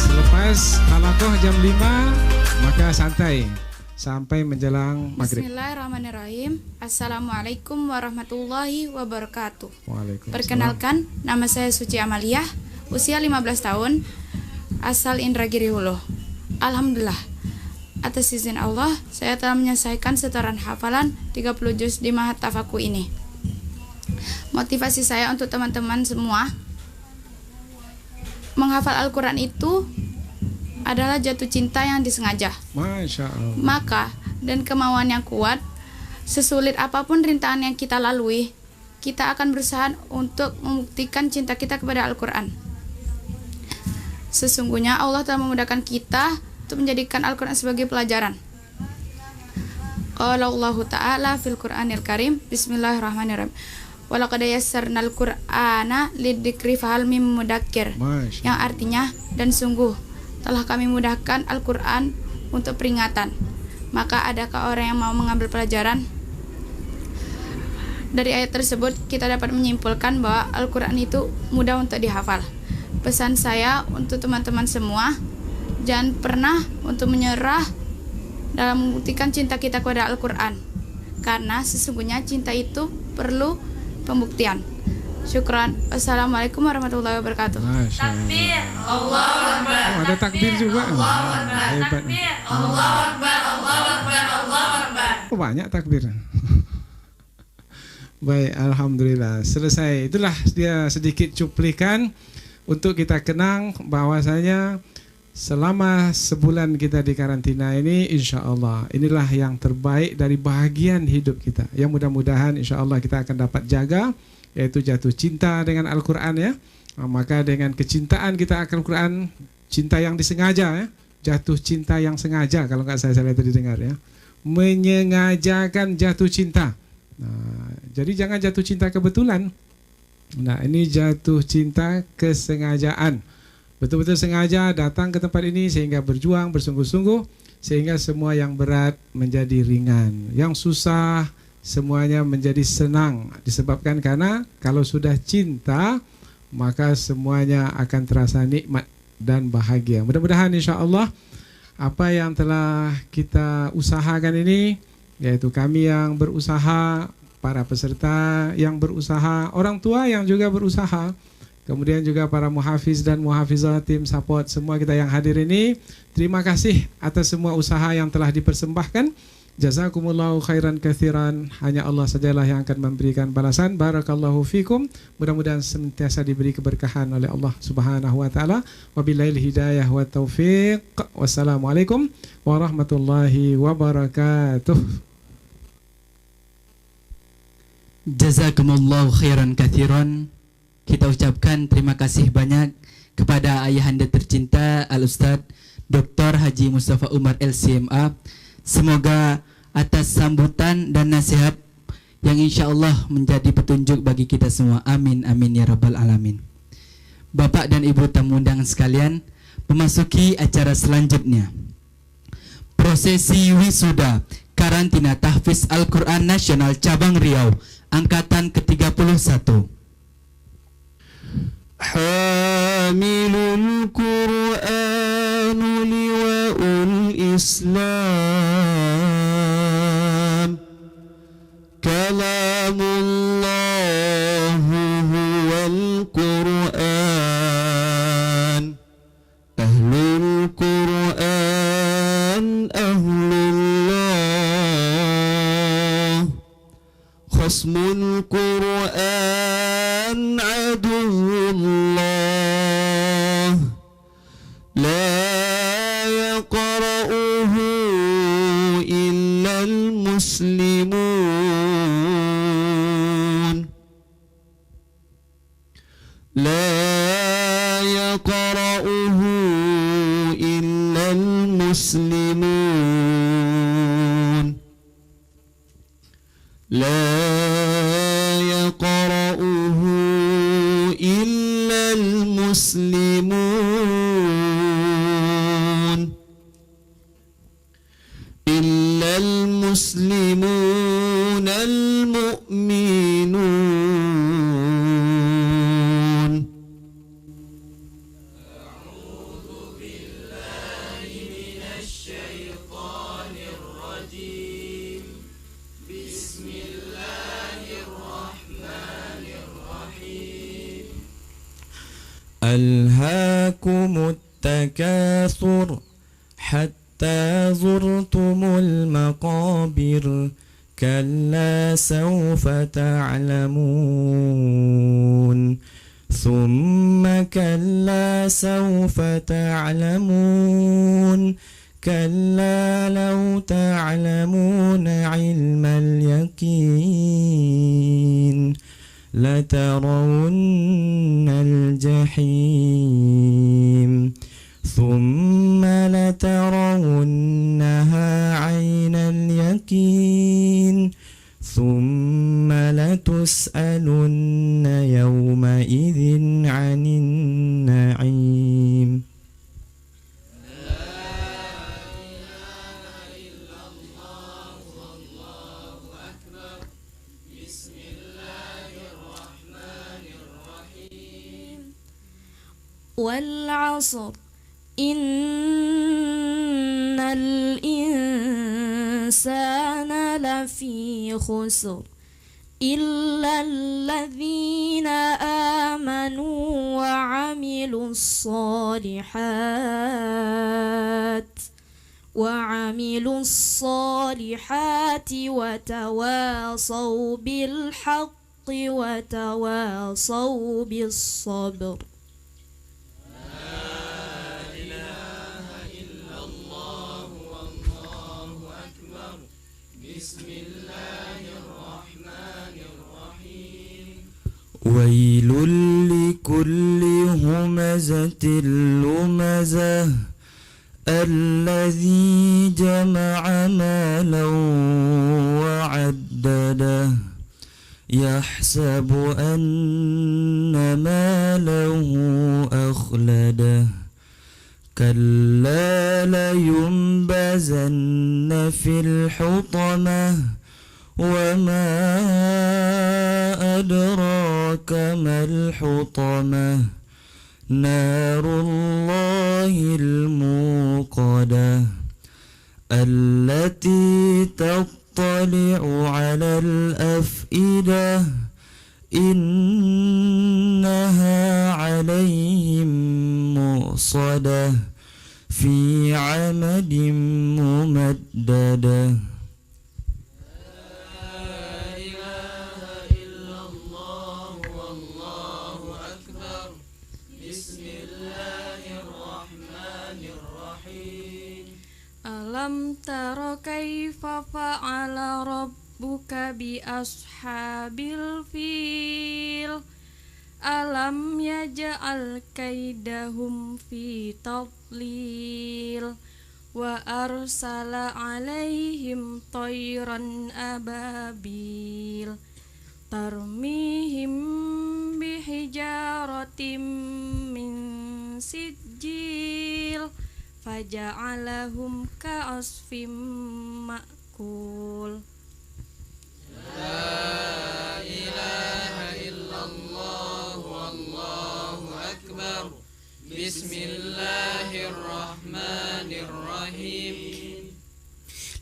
Selepas halakoh jam 5 maka santai sampai menjelang maghrib. Bismillahirrahmanirrahim. Assalamualaikum warahmatullahi wabarakatuh. Waalaikumsalam. Perkenalkan, nama saya Suci Amalia, usia 15 tahun, asal Indragiri Hulu. Alhamdulillah, atas izin Allah, saya telah menyelesaikan setoran hafalan 30 juz di Ma'had Tafaku ini. Motivasi saya untuk teman-teman semua, menghafal Al-Quran itu adalah jatuh cinta yang disengaja. Masya Allah. Maka, dan kemauan yang kuat, sesulit apapun rintangan yang kita lalui, kita akan berusaha untuk membuktikan cinta kita kepada Al-Quran. Sesungguhnya Allah telah memudahkan kita untuk menjadikan Al-Quran sebagai pelajaran. Qala Allah Ta'ala fil Qur'anil Karim. Bismillahirrahmanirrahim. Walaqad yassarnal Qur'ana lidzikri fahal mim mudakkir. Yang artinya, dan sungguh telah kami mudahkan Al-Quran untuk peringatan. Maka adakah orang yang mau mengambil pelajaran? Dari ayat tersebut kita dapat menyimpulkan bahwa Al-Quran itu mudah untuk dihafal. Pesan saya untuk teman-teman semua, jangan pernah untuk menyerah dalam membuktikan cinta kita kepada Al-Quran. Karena sesungguhnya cinta itu perlu pembuktian. Syukran. Wassalamualaikum warahmatullahi wabarakatuh. Takbir. Allahu Akbar. Oh, ada takbir juga. Allahu Akbar. Hebat. Allahu Akbar. Allahu Akbar. Allahu Akbar. Oh, banyak takbir. Baik, alhamdulillah. Selesai. Itulah dia sedikit cuplikan untuk kita kenang bahwasanya selama sebulan kita di karantina ini, insya Allah inilah yang terbaik dari bahagian hidup kita. Yang mudah-mudahan insya Allah kita akan dapat jaga, yaitu jatuh cinta dengan Al-Quran ya. Maka dengan kecintaan kita akan Al-Quran, cinta yang disengaja ya, jatuh cinta yang sengaja kalau nggak saya tadi dengar ya, menyengajakan jatuh cinta. Nah, jadi jangan jatuh cinta kebetulan. Nah, ini jatuh cinta kesengajaan. Betul-betul sengaja datang ke tempat ini sehingga berjuang bersungguh-sungguh sehingga semua yang berat menjadi ringan, yang susah semuanya menjadi senang, disebabkan karena kalau sudah cinta maka semuanya akan terasa nikmat dan bahagia. Mudah-mudahan insya Allah apa yang telah kita usahakan ini, yaitu kami yang berusaha, para peserta yang berusaha, orang tua yang juga berusaha, kemudian juga para muhafiz dan muhafizah, tim support, semua kita yang hadir ini, terima kasih atas semua usaha yang telah dipersembahkan. Jazakumullahu khairan katsiran. Hanya Allah sajalah yang akan memberikan balasan. Barakallahu fikum. Mudah-mudahan senantiasa diberi keberkahan oleh Allah Subhanahu wa taala. Wabillahi hidayah wa taufiq. Wassalamualaikum warahmatullahi wabarakatuh. Jazakumullahu khairan katsiran. Kita ucapkan terima kasih banyak kepada ayahanda tercinta Al-Ustadz Dr. Haji Mustafa Umar LCMA. Semoga atas sambutan dan nasihat yang insya Allah menjadi petunjuk bagi kita semua. Amin, amin ya rabbal alamin. Bapak dan Ibu tamu undangan sekalian, memasuki acara selanjutnya. Prosesi wisuda karantina tahfiz Al-Quran Nasional Cabang Riau Angkatan ke-31. Hamilul Qur'an liwa'ul Islam Kalamullah huwal Qur'an Ahlul Qur'an Ahlullah Khasmul Qur'an Adulllah La yaqra'uhu illal muslimun La yaqra'uhu illal muslimun La yaqra'uhu illal muslimun illal muslimun al mu'minun ألهاكم التكاثر حتى زرتم المقابر كلا سوف تعلمون ثم كلا سوف تعلمون كلا لو تعلمون علم اليقين لترون الجحيم ثم لترونها عين اليقين ثم لتسألن يومئذ عن النعيم والعصر إن الإنسان لفي خسر إلا الذين آمنوا وعملوا الصالحات وتواصوا بالحق وتواصوا بالصبر. ويل لكل همزة لمزة الذي جمع مالا وعدده يحسب أن ماله أخلده كلا لينبذن في الحطمة وما أدراك ما الحطمة نار الله الموقدة التي تطلع على الأفئدة إنها عليهم مؤصدة في عمد ممددة. Alam tara kaifa fa'ala rabbuka bi ashabil fil alam yaj'al kaidahum fi tadlil وأرسل عليهم طيرا أبابيل ترميهم بحجارة من سجيل فجعلهم كعصف مأكول. Bismillahirrahmanirrahim.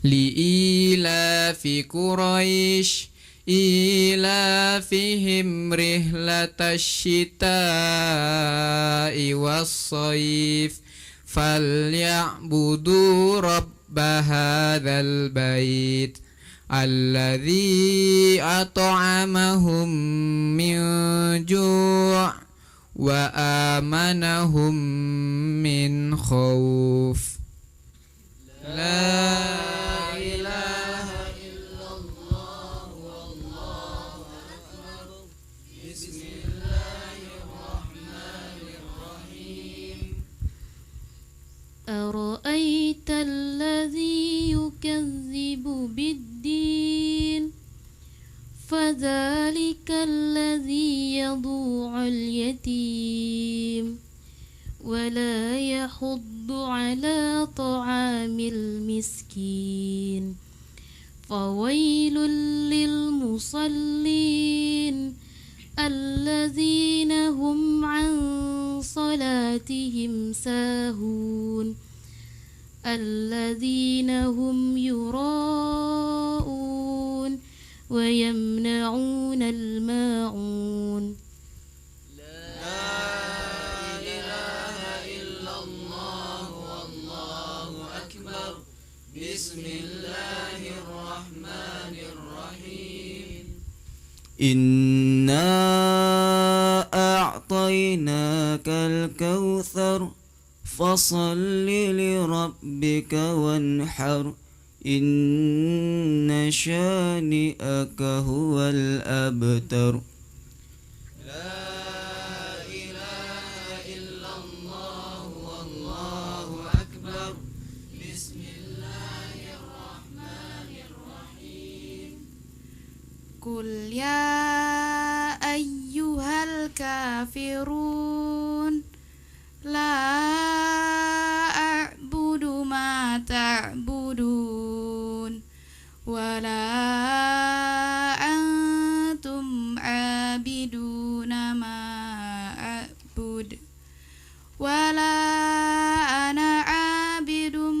Li'ilafi Quraisy ilafihim rihlatash shita'i was-shayf falyabudu rabba hadzal bait alladzi at'amahum min ju' wa amanahum min khauf. La ilaha illallah wallahu akbar. Bismillahirrahmanirrahim. أرأيت الذي يكذب بالدين فذلك الذي يضوع اليتيم ولا يحض على طعام المسكين فويل للمصلين الذين هم عن صلاتهم ساهون الذين هم يراءون ويمنعون الماعون. إنا أعطيناك الكوثر فصل لربك وانحر إن شانئك هو الأبتر. Qul ya ayyuhal kafirun la a'budu ma ta'budun wa la antum abiduna ma a'bud wa la ana abidum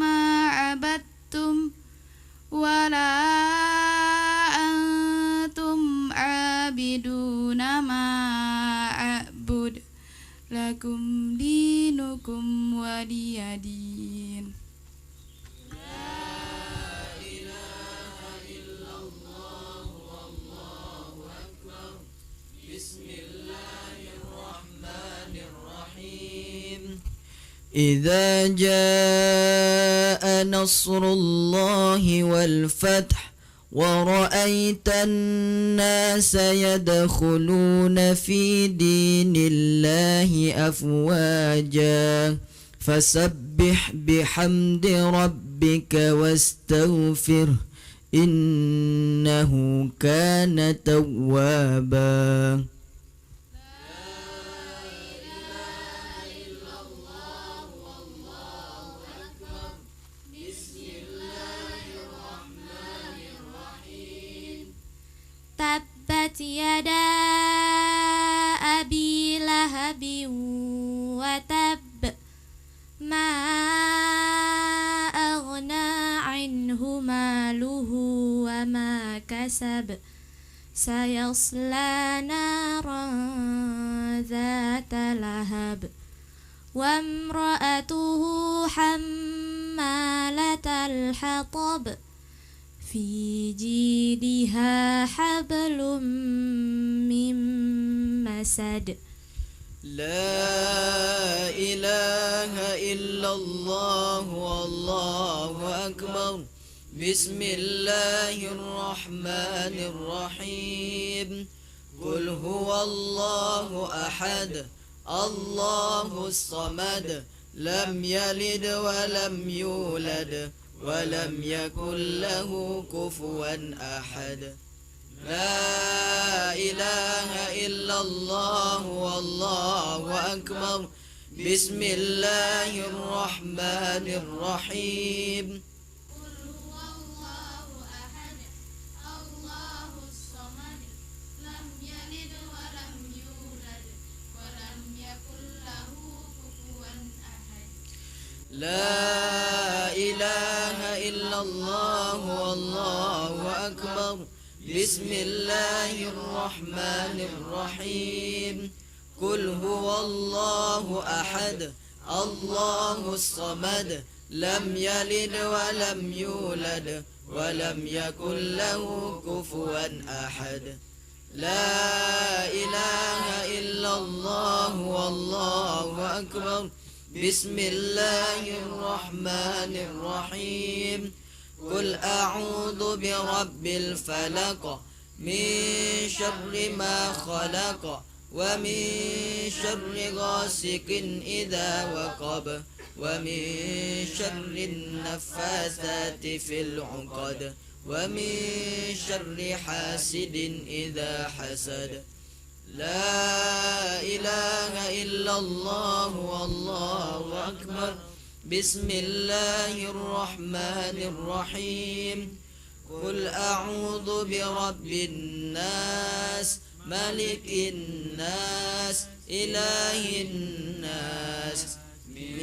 ma abattum wa la abiduna ma a'bud lakum dinukum waliyadin. إذا جاء نصر الله والفتح ورأيت الناس يدخلون في دين الله أفواجا فسبح بحمد ربك واستغفره إنه كان توابا. Tabbat yada abi lahabin wa tab ma aghna anhu maluhu wa ma kasab sayasla naran dhata lahab wa imra'atuhu hammalatal hatab fi jidha hablum min masad. La ilaha illallah wallahu akbar. Bismillahirrahmanirrahim. Qul huwallahu ahad Allahus samad لم يلد ولم يولد ولم يكن له كفوا أحد لا إله إلا الله والله أكبر بسم الله الرحمن الرحيم لا إله إلا الله والله أكبر بسم الله الرحمن الرحيم قل هو الله أحد الله الصمد لم يلد ولم يولد ولم يكن له كفوا أحد لا إله إلا الله والله أكبر بسم الله الرحمن الرحيم قل أعوذ برب الفلق من شر ما خلق ومن شر غاسق إذا وقب ومن شر النفاثات في العقد ومن شر حاسد إذا حسد لا إله إلا الله والله أكبر بسم الله الرحمن الرحيم قل أعوذ برب الناس ملك الناس إله الناس من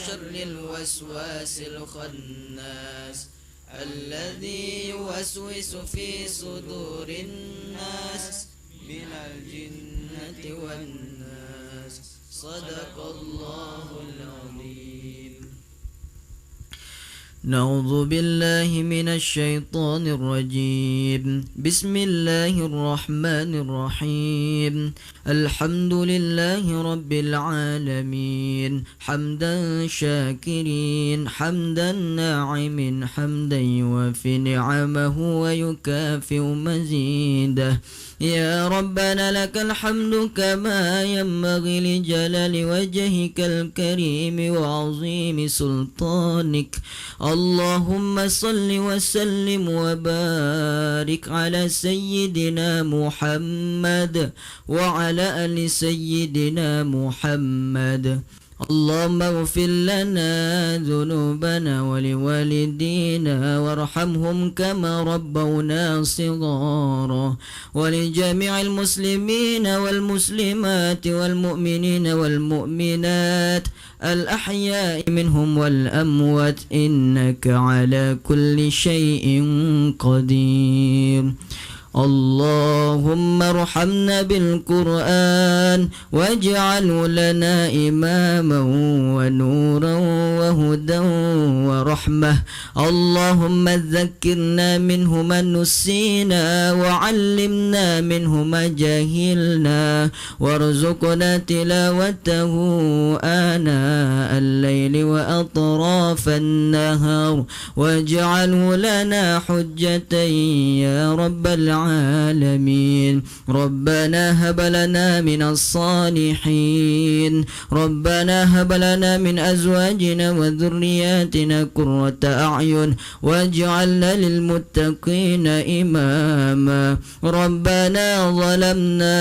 شر الوسواس الخناس الذي يوسوس في صدور الناس من الجنة والناس صدق الله العظيم نعوذ بالله من الشيطان الرجيم بسم الله الرحمن الرحيم الحمد لله رب العالمين حمدا شاكرين حمدا ناعم حمدا يوافي نعمه ويكافئ مزيده يا ربنا لك الحمد كما ينبغي لجلال وجهك الكريم وعظيم سلطانك اللهم صل وسلم وبارك على سيدنا محمد وعلى آل سيدنا محمد اللهم اغفر لنا ذنوبنا ولوالدينا وارحمهم كما ربونا صغارا ولجميع المسلمين والمسلمات والمؤمنين والمؤمنات الأحياء منهم والأموات إنك على كل شيء قدير اللهم ارحمنا بالقرآن واجعله لنا إماما ونورا وهدى ورحمة اللهم ذكرنا منه ما نسينا وعلمنا منه ما جهلنا وارزقنا تلاوته آناء الليل وأطراف النهار واجعله لنا حجة يا رب العالمين ربنا هب لنا من الصالحين ربنا هب لنا من أزواجنا وذرياتنا قرة أعين واجعلنا للمتقين إماما ربنا ظلمنا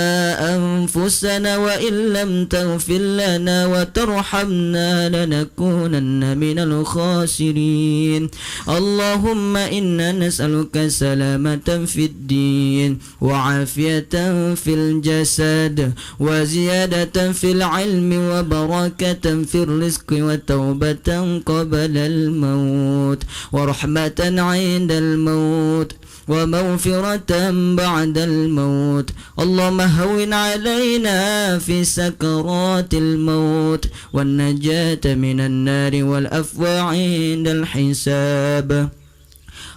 أنفسنا وإن لم تغفر لنا وترحمنا لنكونن من الخاسرين اللهم إنا نسألك سلامة في الدين وعافية في الجسد وزيادة في العلم وبركة في الرزق وتوبة قبل الموت ورحمة عند الموت ومغفرة بعد الموت اللهم هون علينا في سكرات الموت والنجاة من النار والأفوى عند الحساب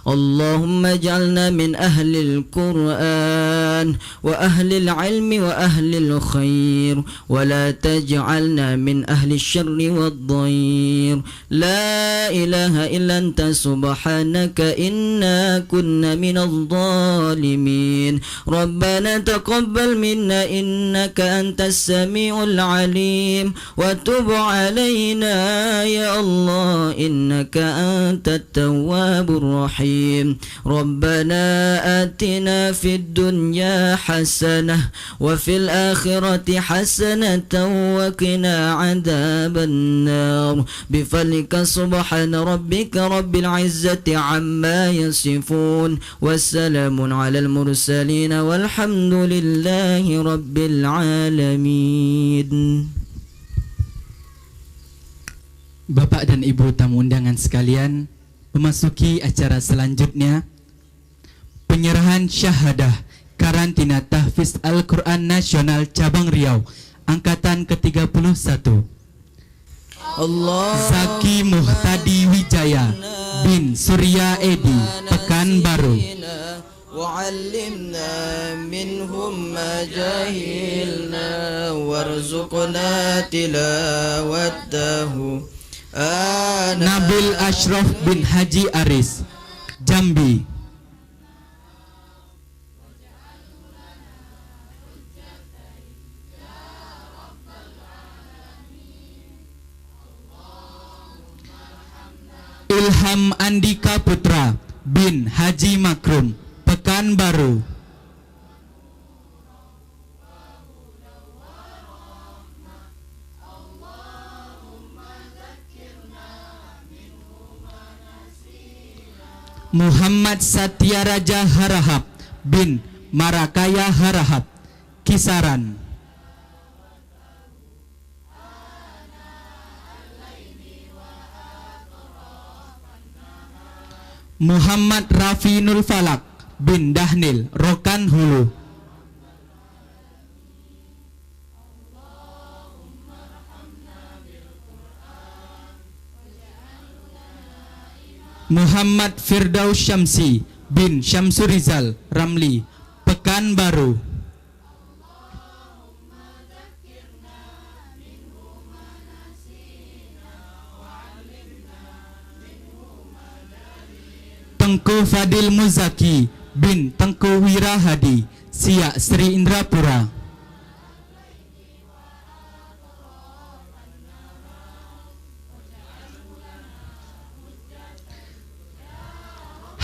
اللهم اجعلنا من أهل القرآن الإيمان وأهل العلم وأهل الخير ولا تجعلنا من أهل الشر والضير لا إله إلا أنت سبحانك إنا كنا من الظالمين ربنا تقبل منا إنك أنت السميع العليم وتب علينا يا الله إنك أنت التواب الرحيم ربنا آتنا في الدنيا حسنة وفي الآخرة حسنة وقنا عذاب النار بفضلك سبحان ربك رب العزة عما يصفون والسلام على المرسلين والحمد لله رب العالمين. Bapak dan Ibu tamu undangan sekalian, memasuki acara selanjutnya, penyerahan syahadah karantina tahfiz Al-Quran Nasional Cabang Riau Angkatan ke-31. Zaki Muhtadi Wijaya bin Surya Edi, Pekanbaru. وعلمنا منهم ما جهلنا وارزقنا تلاوته Nabil Ashraf bin Haji Aris, Jambi. Ilham Andika Putra bin Haji Makrum, Pekanbaru. Muhammad Satyaraja Harahap bin Marakaya Harahap, Kisaran. Muhammad Rafi Nul Falak bin Dahnil, Rokan Hulu. Muhammad Firdaus Syamsi bin Syamsurizal, Ramli, Pekanbaru. Tengku Fadil Muzaki bin Tengku Wirahadi, Siak Sri Indrapura.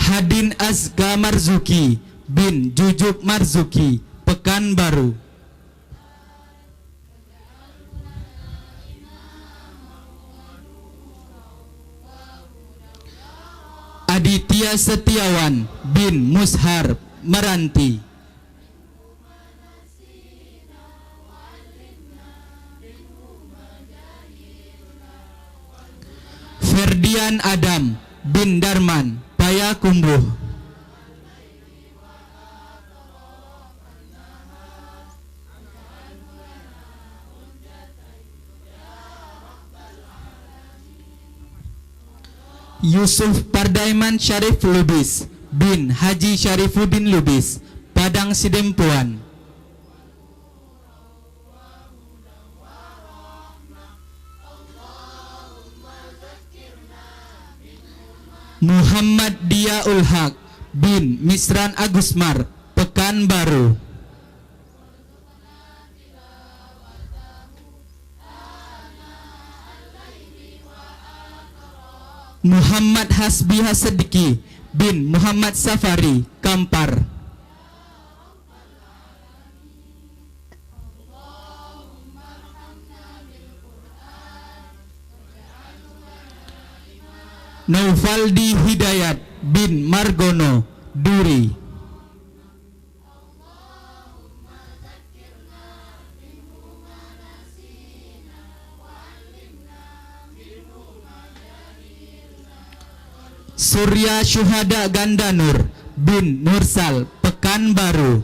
Hadin Asga Marzuki bin Jujuk Marzuki, Pekanbaru. Aditya Setiawan bin Mushar, Meranti. Ferdian Adam bin Darman, Payakumbuh. Yusuf Pardaiman Syarif Lubis bin Haji Syarifuddin Lubis, Padang Sidempuan. Muhammad Diaul Haq bin Misran Agusmar, Pekanbaru. Muhammad Hasbi Hasediki bin Muhammad Safari, Kampar. Naufaldi Hidayat bin Margono, Duri. Surya Syuhada Gandanur bin Nursal, Pekanbaru.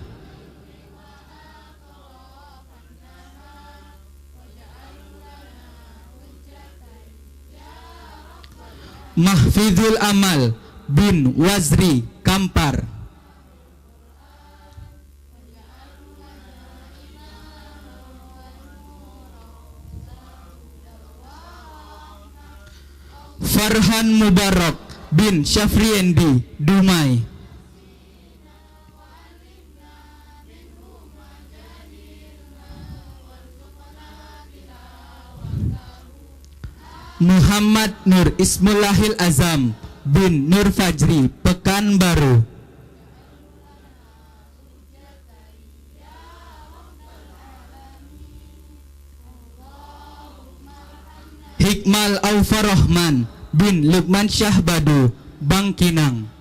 Mahfizul Amal bin Wazri, Kampar. Farhan Mubarak bin Syafriendi, Dumai. Muhammad Nur Ismullahil Azam bin Nur Fajri, Pekanbaru. Hikmal Aufarohman bin Lukman Syahbadu, Bangkinang.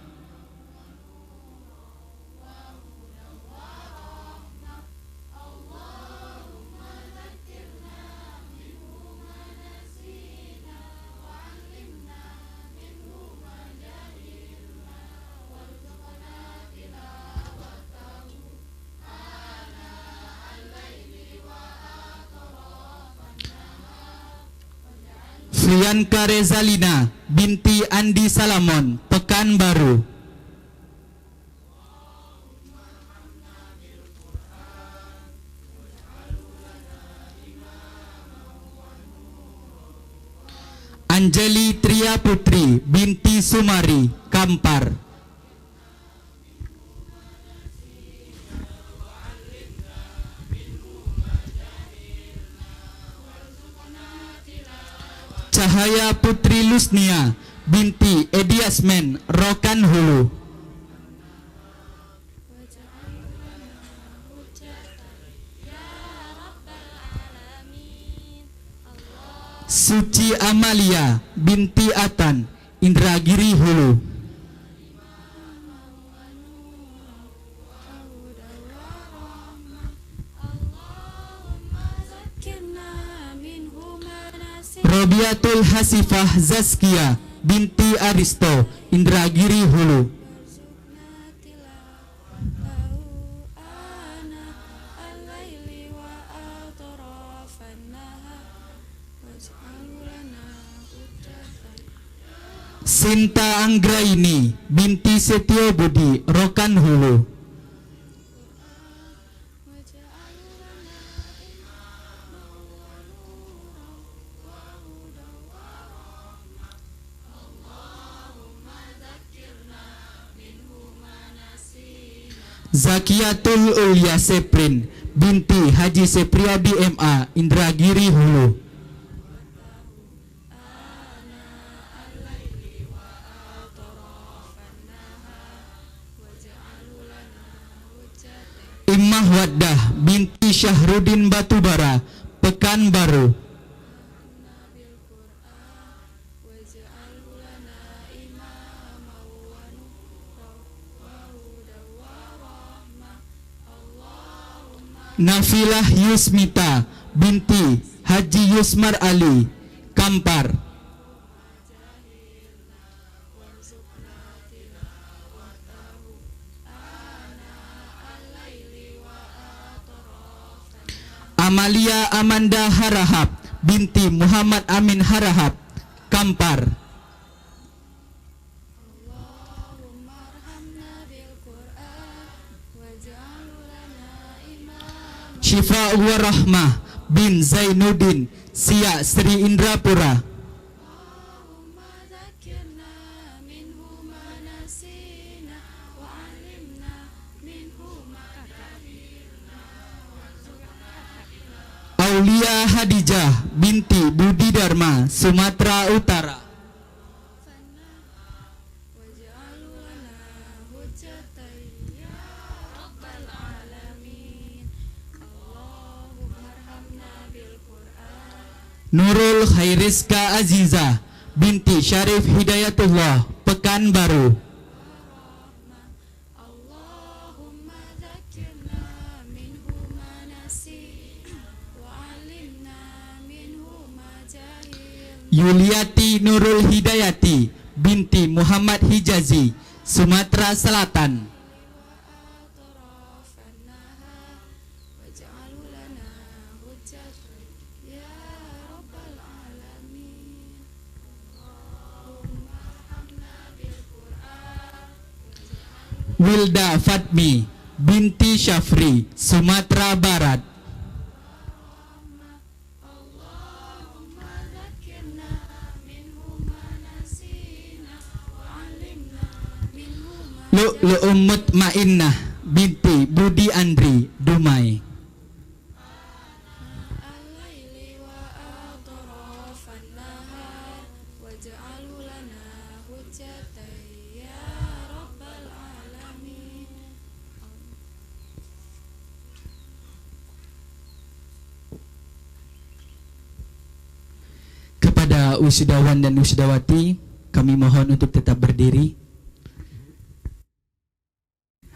Frianka Rezalina binti Andi Salamon, Pekanbaru. Anjali Tria Putri binti Sumari, Kampar. Cahaya Putri Lusnia binti Edi Asmen, Rokan Hulu. Suci Amalia binti Atan, Indragiri Hulu. Robiatul Hasifah Zaskia binti Aristo, Indragiri Hulu. Sinta Anggraini binti Setio Budi, Rokan Hulu. Zakiatul Ulia Seprin binti Haji Sepriadi MA, Indragiri Hulu. Immah Waddah binti Syahrudin Batubara, Pekanbaru. Nafilah Yusmita binti Haji Yusmar Ali, Kampar. Amalia Amanda Harahap binti Muhammad Amin Harahap, Kampar. Syifa Warahmah bin Zainuddin Siak Sri Indrapura. Aulia Hadijah binti Budi Dharma, Sumatera Utara. Nurul Khairiska Aziza binti Syarif Hidayatullah, Pekanbaru. Yuliati Nurul Hidayati binti Muhammad Hijazi, Sumatera Selatan. Wilda Fatmi binti Syafri, Sumatera Barat. Lu'lu'um Mutmainnah binti Budi Andri Dumai. Kepada wisudawan dan wisudawati, kami mohon untuk tetap berdiri.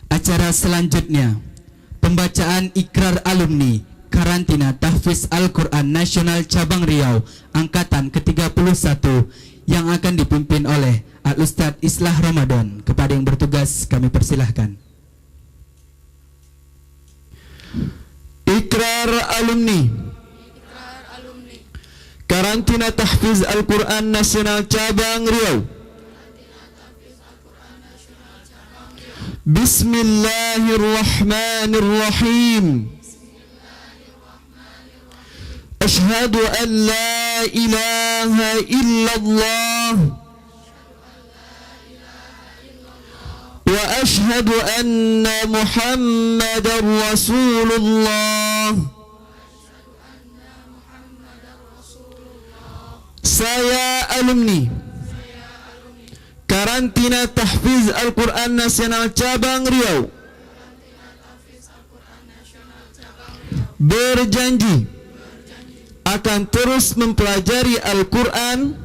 Acara selanjutnya, pembacaan ikrar alumni Karantina Tahfiz Al-Quran Nasional Cabang Riau Angkatan ke-31 yang akan dipimpin oleh Al-Ustadz Islah Ramadan. Kepada yang bertugas kami persilahkan. Ikrar alumni Karantina Tahfiz Al-Quran Nasional Cabang Riau. Bismillahirrahmanirrahim. Ashhadu an la ilaha illallah wa ashhadu anna Muhammadar Rasulullah. Saya alumni Karantina Tahfiz Al-Quran Nasional Cabang Riau berjanji akan terus mempelajari Al-Quran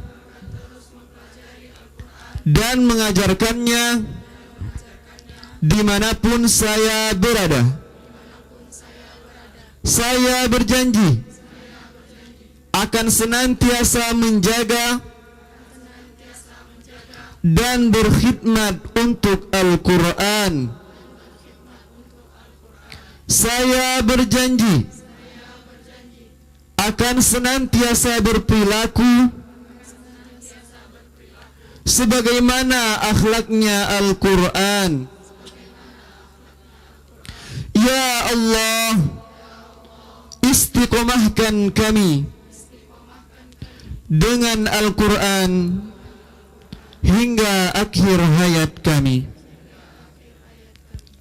dan mengajarkannya dimanapun saya berada. Saya berjanji akan senantiasa menjaga dan berkhidmat untuk Al-Quran. Saya berjanji akan senantiasa berperilaku sebagaimana akhlaknya Al-Quran. Ya Allah, istiqomahkan kami dengan Al-Quran hingga akhir hayat kami.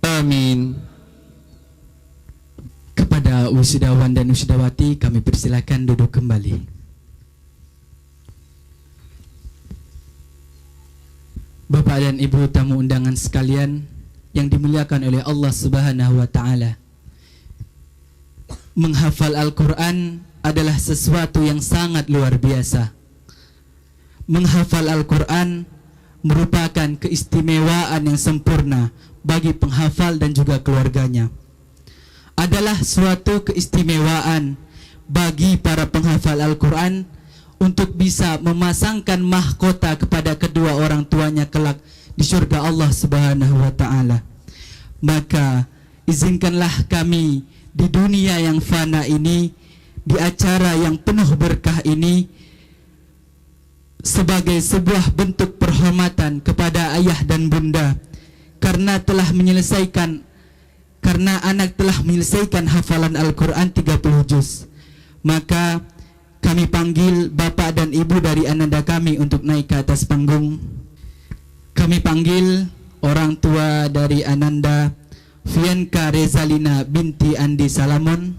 Amin. Kepada wisudawan dan wisudawati kami persilakan duduk kembali. Bapak dan Ibu tamu undangan sekalian yang dimuliakan oleh Allah Subhanahu wa taala. Menghafal Al-Quran adalah sesuatu yang sangat luar biasa. Menghafal Al-Quran merupakan keistimewaan yang sempurna bagi penghafal dan juga keluarganya. Adalah suatu keistimewaan bagi para penghafal Al-Quran untuk bisa memasangkan mahkota kepada kedua orang tuanya kelak di surga Allah Subhanahu wa taala. Maka izinkanlah kami di dunia yang fana ini, di acara yang penuh berkah ini, sebagai sebuah bentuk penghormatan kepada ayah dan bunda karena anak telah menyelesaikan hafalan Al-Quran 30 juz. Maka kami panggil bapak dan ibu dari ananda kami untuk naik ke atas panggung. Kami panggil orang tua dari ananda, Fianka Rezalina binti Andi Salamon.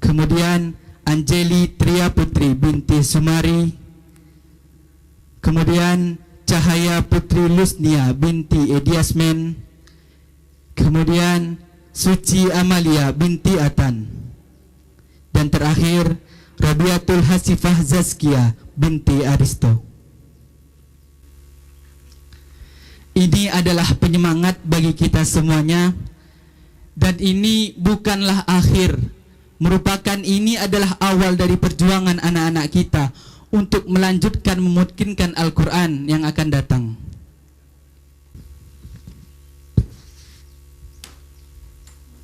Kemudian Anjeli Tria Putri binti Sumari. Kemudian Cahaya Putri Lusnia binti Ediasmen. Kemudian Suci Amalia binti Atan. Dan terakhir Rabiatul Hasifah Zazkia binti Aristo. Ini adalah penyemangat bagi kita semuanya. Dan ini bukanlah akhir, merupakan ini adalah awal dari perjuangan anak-anak kita untuk melanjutkan memungkinkan Al-Quran yang akan datang.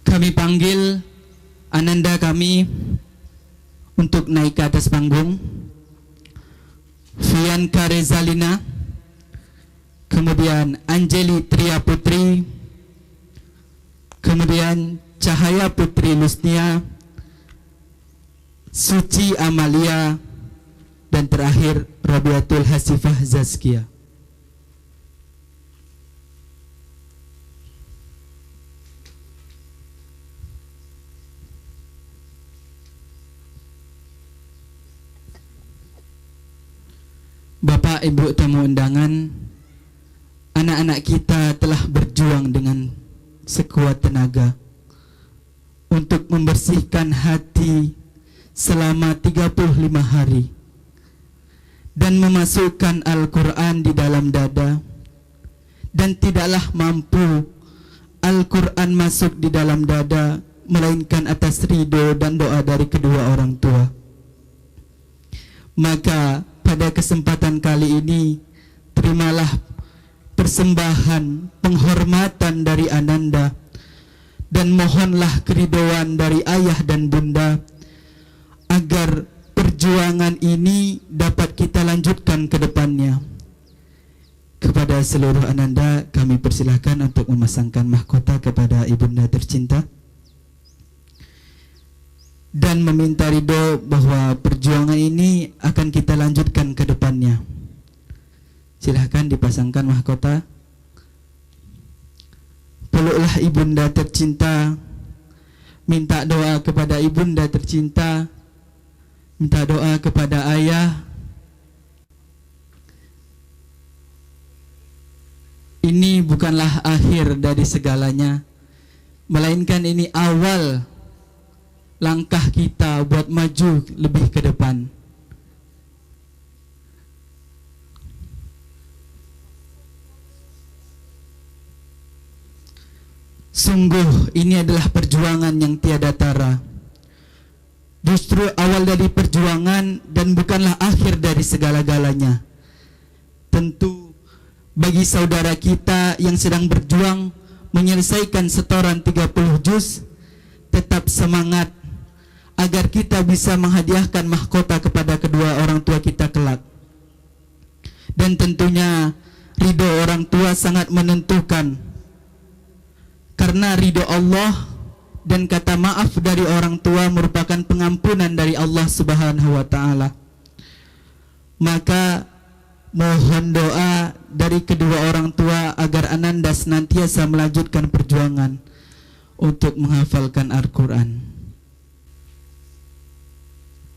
Kami panggil ananda kami untuk naik ke atas panggung. Fianka Rezalina, kemudian Anjeli Tria Putri, kemudian Cahaya Putri Lusnia, Suci Amalia, dan terakhir Rabiatul Hasifah Zazkia. Bapak Ibu tamu undangan, anak-anak kita telah berjuang dengan sekuat tenaga untuk membersihkan hati selama 35 hari dan memasukkan Al-Quran di dalam dada, dan tidaklah mampu Al-Quran masuk di dalam dada melainkan atas ridho dan doa dari kedua orang tua. Maka pada kesempatan kali ini, terimalah persembahan penghormatan dari Ananda, dan mohonlah keridhaan dari ayah dan bunda agar perjuangan ini dapat kita lanjutkan ke depannya. Kepada seluruh Ananda, kami persilahkan untuk memasangkan mahkota kepada ibunda tercinta dan meminta ridho bahwa perjuangan ini akan kita lanjutkan ke depannya. Silahkan dipasangkan mahkota. Peluklah ibunda tercinta, minta doa kepada ibunda tercinta, minta doa kepada ayah. Ini bukanlah akhir dari segalanya, melainkan ini awal langkah kita buat maju lebih ke depan. Sungguh ini adalah perjuangan yang tiada tara. Justru awal dari perjuangan dan bukanlah akhir dari segala-galanya. Tentu bagi saudara kita yang sedang berjuang menyelesaikan setoran 30 juz, tetap semangat agar kita bisa menghadiahkan mahkota kepada kedua orang tua kita kelak. Dan tentunya ridho orang tua sangat menentukan, karena ridho Allah dan kata maaf dari orang tua merupakan pengampunan dari Allah Subhanahu wa taala. Maka mohon doa dari kedua orang tua agar Ananda senantiasa melanjutkan perjuangan untuk menghafalkan Al-Quran.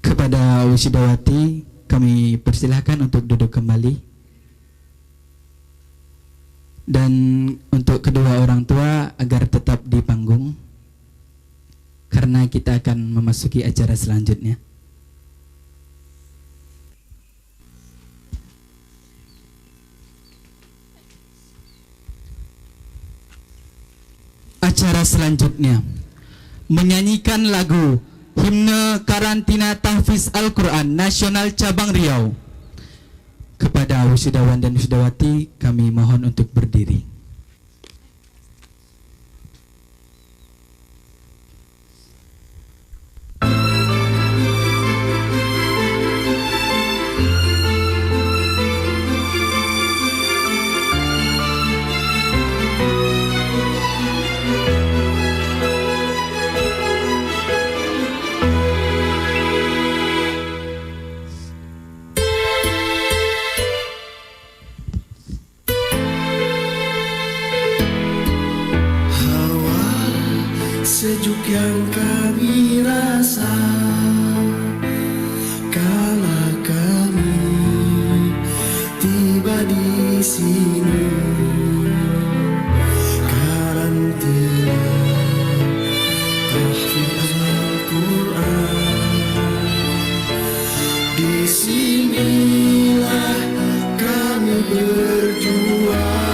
Kepada Wisidawati, kami persilahkan untuk duduk kembali. Dan untuk kedua orang tua agar tetap di panggung, karena kita akan memasuki acara selanjutnya. Acara selanjutnya menyanyikan lagu Himne Karantina Tahfiz Al-Quran Nasional Cabang Riau. Kepada wisudawan dan wisudawati, kami mohon untuk berdiri. Sejuk yang kami rasa kala kami tiba di sini, karantina tahfiz Al-Quran. Di sinilah kami berjuang.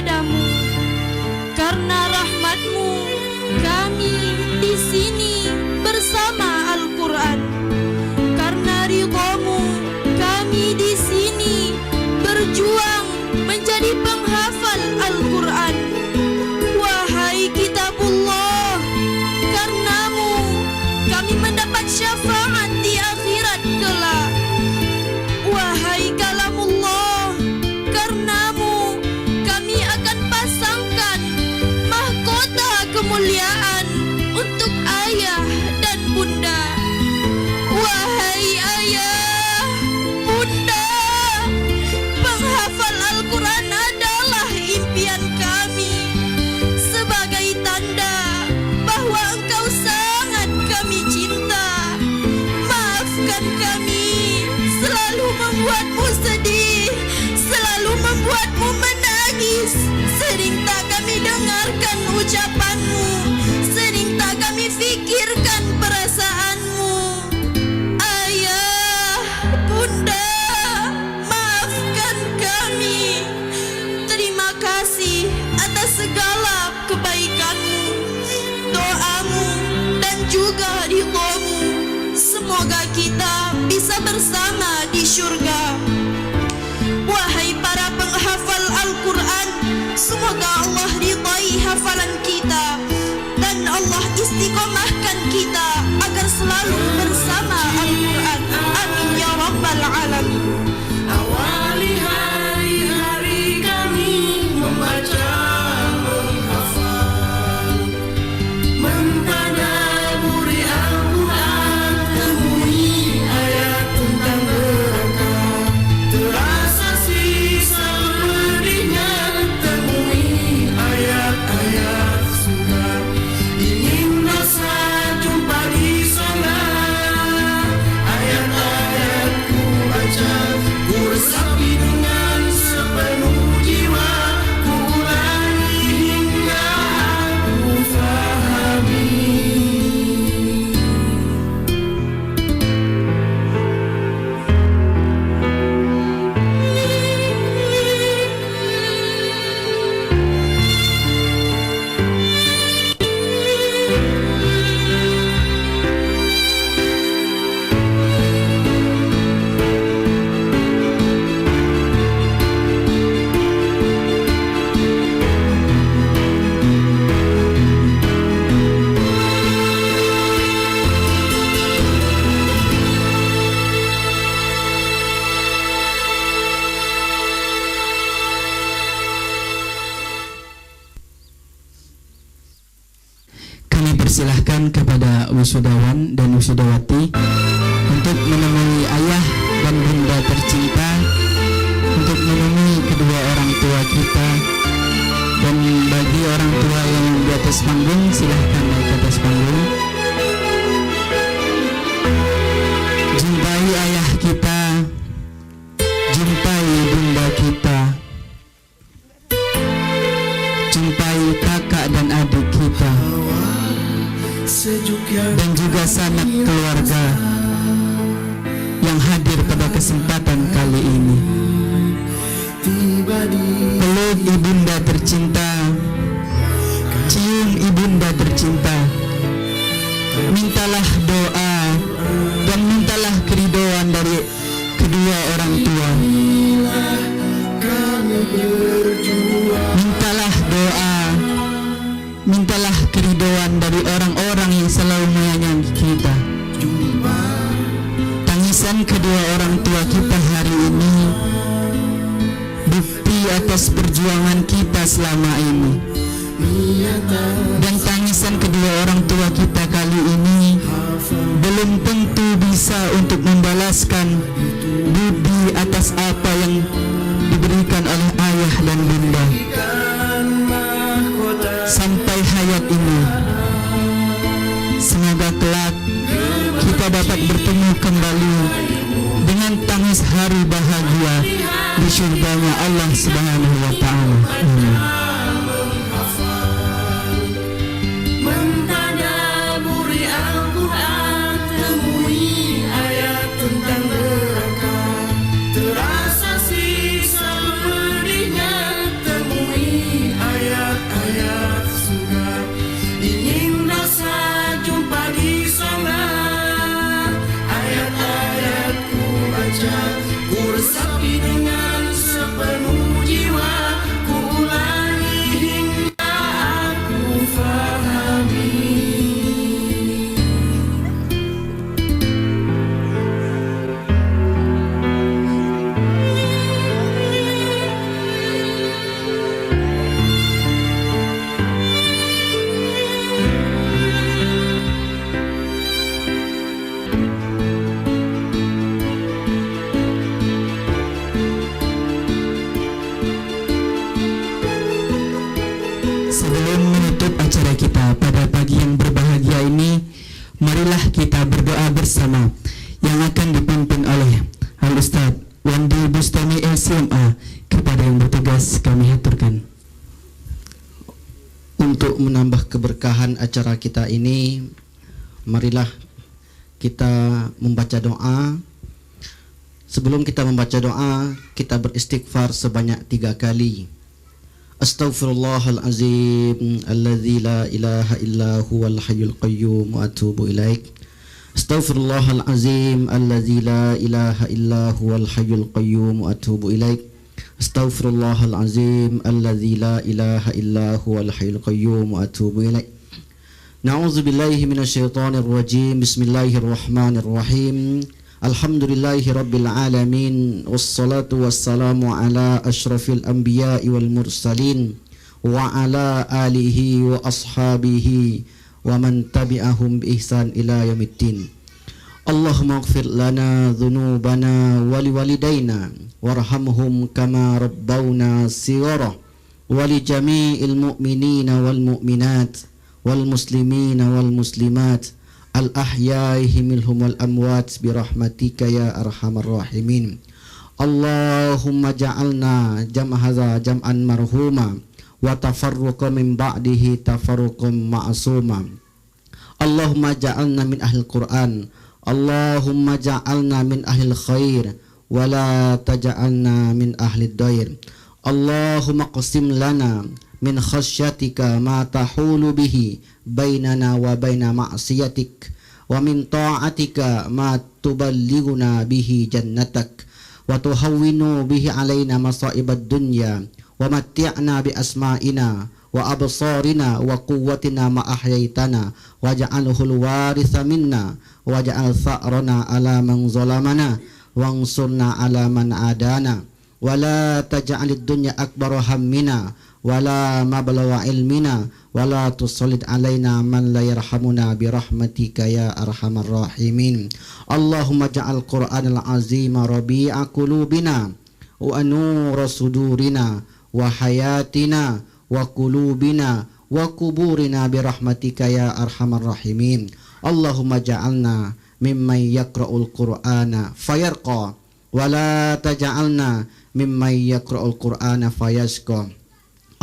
kepadamu. Karena rahmat-Mu kami di sini bersama Al-Quran. Karena ridha-Mu kami di sini berjuang menjadi penghafal Al-Quran. Wahai kitabullah, karenamu kami mendapat syafaat di akhirat kelak. Wahai kalamullah, karenamu kami akan pasangkan mahkota kemuliaan untuk ayah dan bunda. Wahai ayah, bunda, penghafal Al-Quran adalah impian kami sebagai tanda bahwa engkau sangat kami cinta. Maafkan kami selalu membuatmu sedih, selalu membuatmu menangis. Sering tak kami dengarkan ucapanmu, sering tak kami fikirkan perasaanmu. Ayah, bunda, maafkan kami. Terima kasih atas segala kebaikanmu, doamu, dan juga ridhamu. Semoga kita bisa bersama di syurga. Wahai para penghafal Al-Quran, semoga Allah ridhai hafalan kita dan Allah istiqomahkan kita agar selalu bersama Al-Quran. Amin ya rabbal alamin. Awali hari-hari kami membaca, menghafal, mentadaburi Al-Quran, temui ayat tentang neraka, terasa sisa pedihnya, temui ayat-ayat surga, ingin dosa jumpa di sana. Ayat-ayat ku baca, ku resapi dengan sepenuh jiwa, ku ulangi hingga aku fahami. Kami persilahkan kepada wisudawan dan wisudawati untuk menemui ayah dan bunda tercinta, untuk menemui kedua orang tua kita. Dan bagi orang tua yang di atas panggung, silahkan naik ke atas panggung. Jumpai ayah kita, jumpai bunda kita, jumpai kakak dan adik kita, dan juga sanak keluarga yang hadir pada kesempatan kali ini. Peluk ibunda tercinta, cium ibunda tercinta, mintalah doa dan mintalah keridhaan dari kedua orang tua. Mintalah doa, mintalah keridhaan dari orang-orang yang selalu menyayangi kita. Tangisan kedua orang tua kita hari ini bukti atas perjuangan kita selama ini. Dan tangisan kedua orang tua kita kali ini belum tentu bisa untuk membalaskan budi atas apa yang diberikan oleh ayah dan bunda sampai hayat ini. Semoga kelak kita dapat bertemu kembali dengan tangis haru bahagia di syurganya Allah Subhanahu wa Ta'ala. Amin. Mentadaburi Al-Quran, temui ayat tentang neraka, terasa sih Sebelum menutup acara kita pada pagi yang berbahagia ini, marilah kita berdoa bersama yang akan dipimpin oleh Al-Ustaz Wandi Bustami LCMA. Kepada yang bertugas kami haturkan. Untuk menambah keberkahan acara kita ini, marilah kita membaca doa. Sebelum kita membaca doa, kita beristighfar sebanyak 3 kali. Astaghfirullahalazim alladzi la ilaha illa huwal hayyul qayyum wa atubu ilaik. Astaghfirullahalazim alladzi la ilaha illa huwal hayyul qayyum wa atubu ilaik. Astaghfirullahalazim alladzi la ilaha illa huwal hayyul qayyum wa atubu ilaik. Na'udzubillahi minasyaitonir rajim. Bismillahirrahmanirrahim. Alhamdulillahi rabbil alamin, wassalatu wassalamu ala asyrafil anbiya'i wal mursalin wa ala alihi wa ashabihi wa man tabi'ahum bi ihsan ila yaumiddin. Allahumma ighfir lana dhunubana wa liwalidayna warhamhum kama rabbawna shighara wa li jami'il mu'minina wal mu'minat wal muslimina wal muslimat al ahya'i minhum wal amwat bi rahmatika ya arhamar rahimin. Allahumma ja'alna jam' hadza jam'an marhuma wa tafarruqa min ba'dihi tafarruqan ma'suma. Allahumma ja'alna min ahlil Qur'an. Allahumma ja'alna min ahlil khair wa la taj'alna min ahlid dair. Allahumma qasim lana min khasyatika ma tahulu bihi bainana wa baina ma'siyatik wa min ta'atika ma tuballighuna bihi jannatak wa tuhawwinu bihi alaina masa'ibad dunya wa matti'na bi asma'ina wa absarina wa quwwatina ma ahyaytana waj'alhul waritha minna waj'al tha'rana ala man zalamana wansurna ala man adana wa la taj'alid dunya akbara hammina wa la mablagha ilmina wa la tusallid alaina man la yarhamuna bi rahmatika ya arhamar rahimin. Allahumma ja'al Qur'anal azima rabi'a qulubina wa nura sudurina wa hayatina wa qulubina wa kuburina bi rahmatika ya arhamar rahimin. Allahumma ja'alna mimman yaqra'ul Qur'ana fayarqa wa la taj'alna mimman yaqra'ul Qur'ana fayashqa.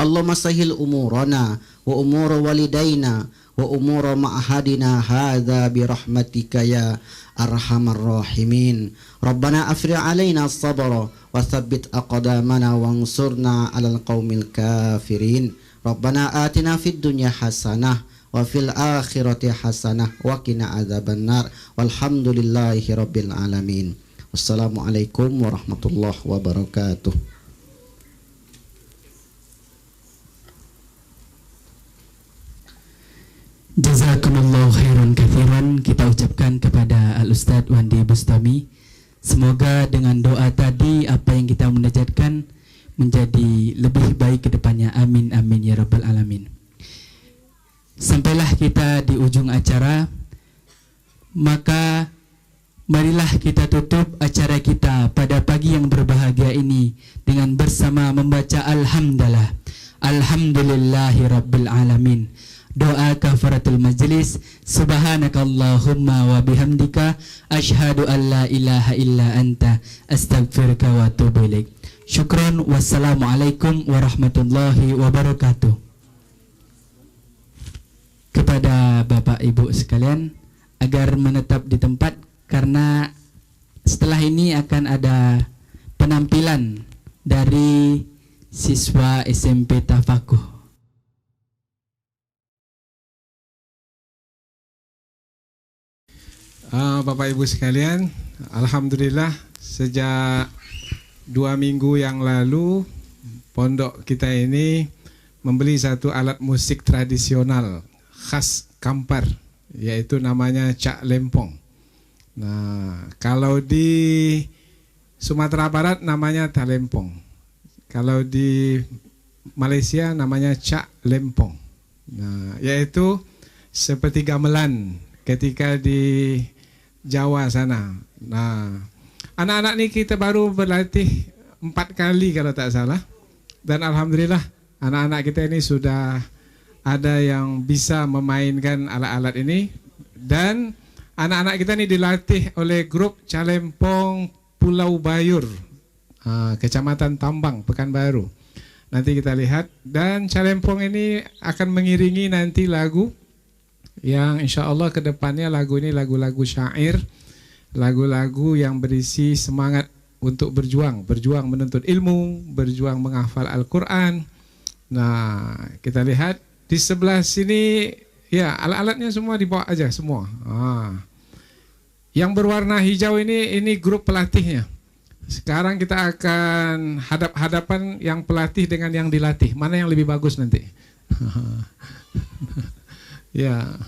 Allahumma sahil umurana wa umura walidayna wa umura ma'hadina hadza bi rahmatika ya arhamar rahimin. Rabbana afrigh alaina as-sabra wa thabbit aqdamana wansurna 'alal qaumil kafirin. Rabbana atina fid dunya hasanah wa fil akhirati hasanah wa qina adzabannar. Walhamdulillahi rabbil alamin. Wassalamualaikum warahmatullahi wabarakatuh. Jazakumullahu khairan katsiran. Kita ucapkan kepada Al-Ustaz Wandi Bustami, semoga dengan doa tadi apa yang kita munajatkan menjadi lebih baik ke depannya. Amin amin ya rabbal alamin. Sampailah kita di ujung acara, maka marilah kita tutup acara kita pada pagi yang berbahagia ini dengan bersama membaca alhamdulillah. Alhamdulillahi rabbil alamin. Doa kafaratul majlis. Subhanakallahumma wa bihamdika asyhadu an la ilaha illa anta astaghfiruka wa atubu ilaik. Syukron. Wassalamualaikum warahmatullahi wabarakatuh. Kepada Bapak Ibu sekalian agar menetap di tempat, karena setelah ini akan ada penampilan dari siswa SMP Tafakuh. Bapak Ibu sekalian, alhamdulillah sejak 2 minggu yang lalu pondok kita ini membeli satu alat musik tradisional khas Kampar, yaitu namanya Cak Lempong. Nah, kalau di Sumatera Barat namanya Talempong, kalau di Malaysia namanya Cak Lempong. Nah, yaitu seperti gamelan ketika di Jawa sana. Nah, anak-anak ini kita baru berlatih 4 kali kalau tak salah, dan alhamdulillah anak-anak kita ini sudah ada yang bisa memainkan alat-alat ini. Dan anak-anak kita ini dilatih oleh grup Calempong Pulau Bayur, Kecamatan Tambang, Pekanbaru. Nanti kita lihat. Dan Calempong ini akan mengiringi nanti lagu yang insya Allah ke depannya lagu ini lagu-lagu syair, lagu-lagu yang berisi semangat untuk berjuang menuntut ilmu, berjuang menghafal Al-Quran. Nah, kita lihat di sebelah sini, ya alat-alatnya semua dibawa aja semua. Yang berwarna hijau ini grup pelatihnya. Sekarang kita akan hadap-hadapan yang pelatih dengan yang dilatih. Mana yang lebih bagus nanti? Ya.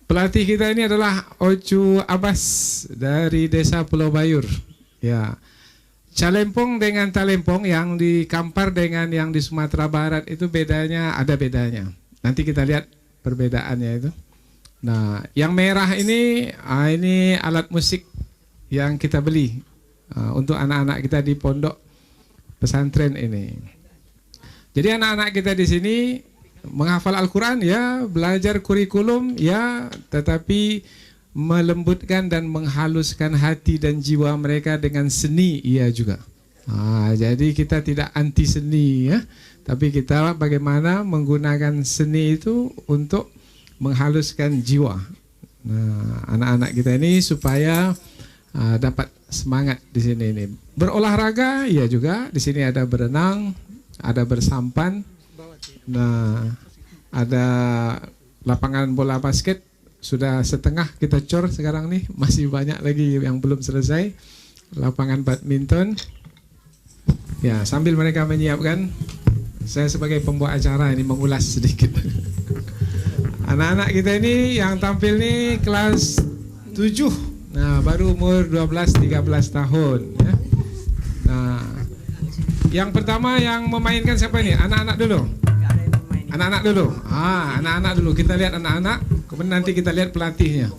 Pelatih kita ini adalah Ocu Abbas dari Desa Pulau Bayur. Ya. Calempong dengan Talempong yang di Kampar dengan yang di Sumatera Barat itu ada bedanya. Nanti kita lihat perbedaannya itu. Nah, yang merah ini alat musik yang kita beli untuk anak-anak kita di pondok pesantren ini. Jadi anak-anak kita di sini menghafal Al-Quran ya, belajar kurikulum ya, tetapi melembutkan dan menghaluskan hati dan jiwa mereka dengan seni iya juga. Jadi kita tidak anti seni ya, tapi kita bagaimana menggunakan seni itu untuk menghaluskan jiwa. Nah, anak-anak kita ini supaya dapat semangat di sini ini. Berolahraga iya juga, di sini ada berenang, ada bersampan. Nah, ada lapangan bola basket sudah setengah kita cor sekarang nih, masih banyak lagi yang belum selesai. Lapangan badminton. Ya, sambil mereka menyiapkan, saya sebagai pembawa acara ini mengulas sedikit. Anak-anak kita ini yang tampil nih kelas 7. Nah, baru umur 12-13 tahun ya. Nah, yang pertama yang memainkan siapa ini? Anak-anak dulu. Anak-anak dulu. Kita lihat anak-anak, kemudian nanti kita lihat pelatihnya.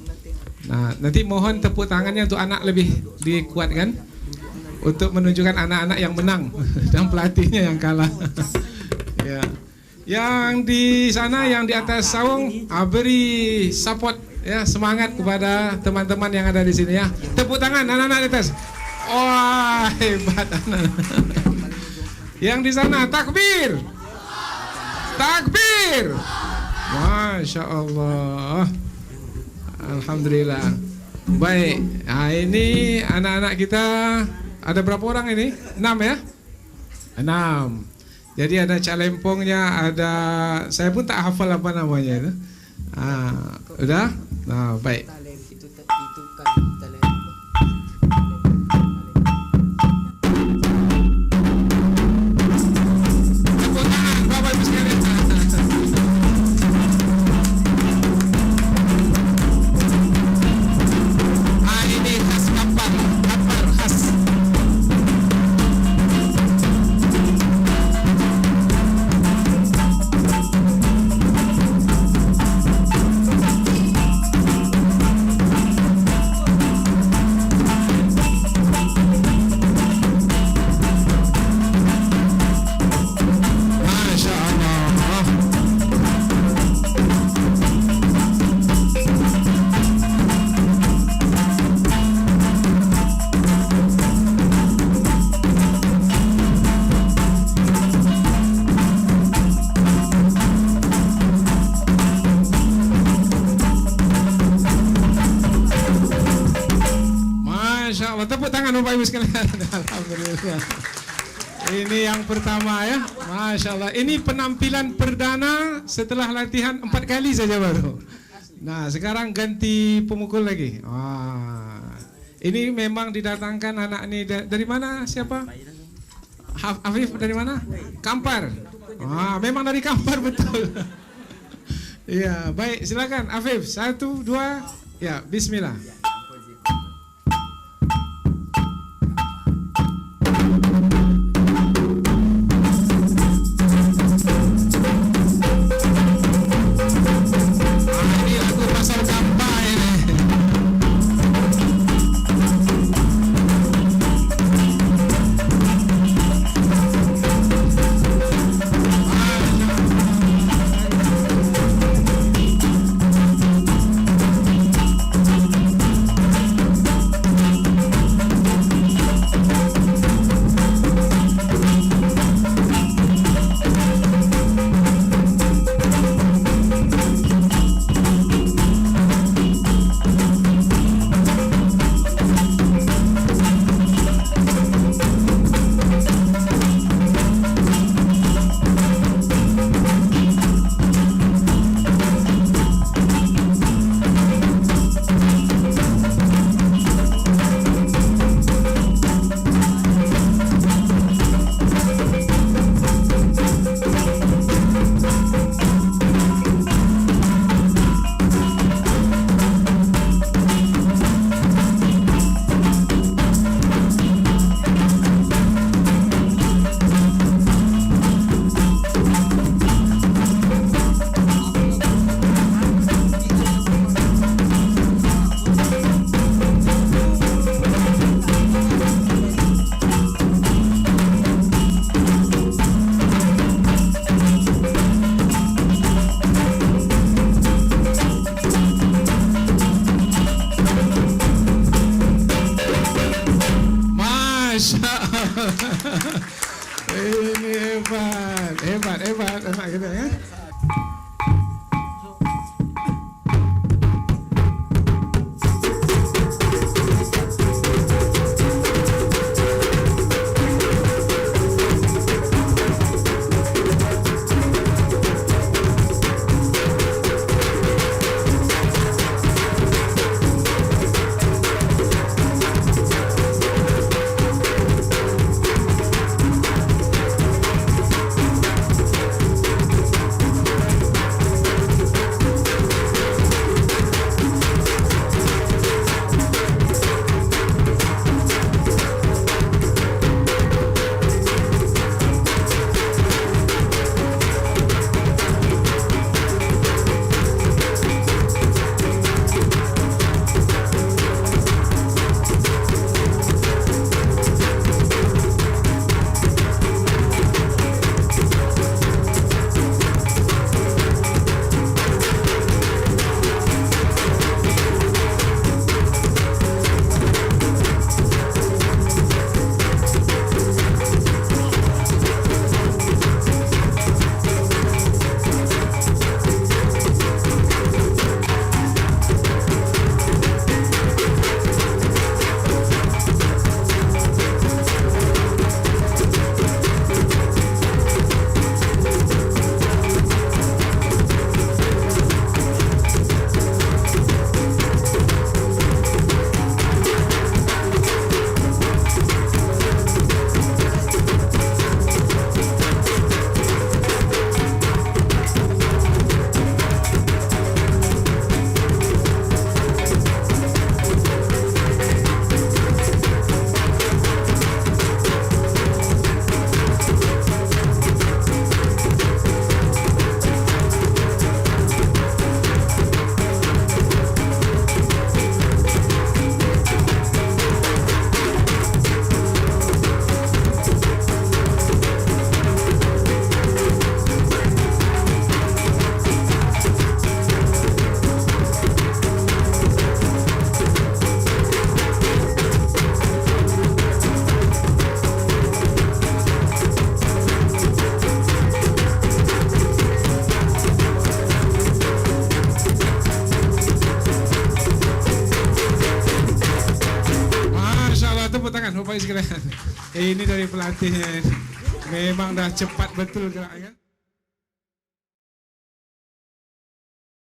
Nah, nanti mohon tepuk tangannya untuk anak lebih dikuatkan untuk menunjukkan anak-anak yang menang dan pelatihnya yang kalah. Ya. Yang di sana, yang di atas saung, beri support ya, semangat kepada teman-teman yang ada di sini ya. Tepuk tangan anak-anak di atas. Wah, hebat anak. Yang di sana takbir. Takbir. Masya Allah. Alhamdulillah. Baik. Nah, ini anak-anak kita ada berapa orang ini? 6 ya? 6. Jadi ada Calempongnya, ada, saya pun tak hafal apa namanya itu. Udah? Nah, baik. Tepuk tangan Bapak Ibu sekalian. Alhamdulillah. Ini yang pertama ya. Masya Allah. Ini penampilan perdana setelah latihan 4 kali saja baru. Nah, sekarang ganti pemukul lagi. Ini memang didatangkan anak ini dari mana? Siapa? Afif dari mana? Kampar. Memang dari Kampar betul. Iya, baik, silakan Afif. 1, 2, ya, bismillah. hebat anak kita ya. Tepuk tangan Bapak sekalian. Ini dari pelatihnya. Memang dah cepat betul geraknya.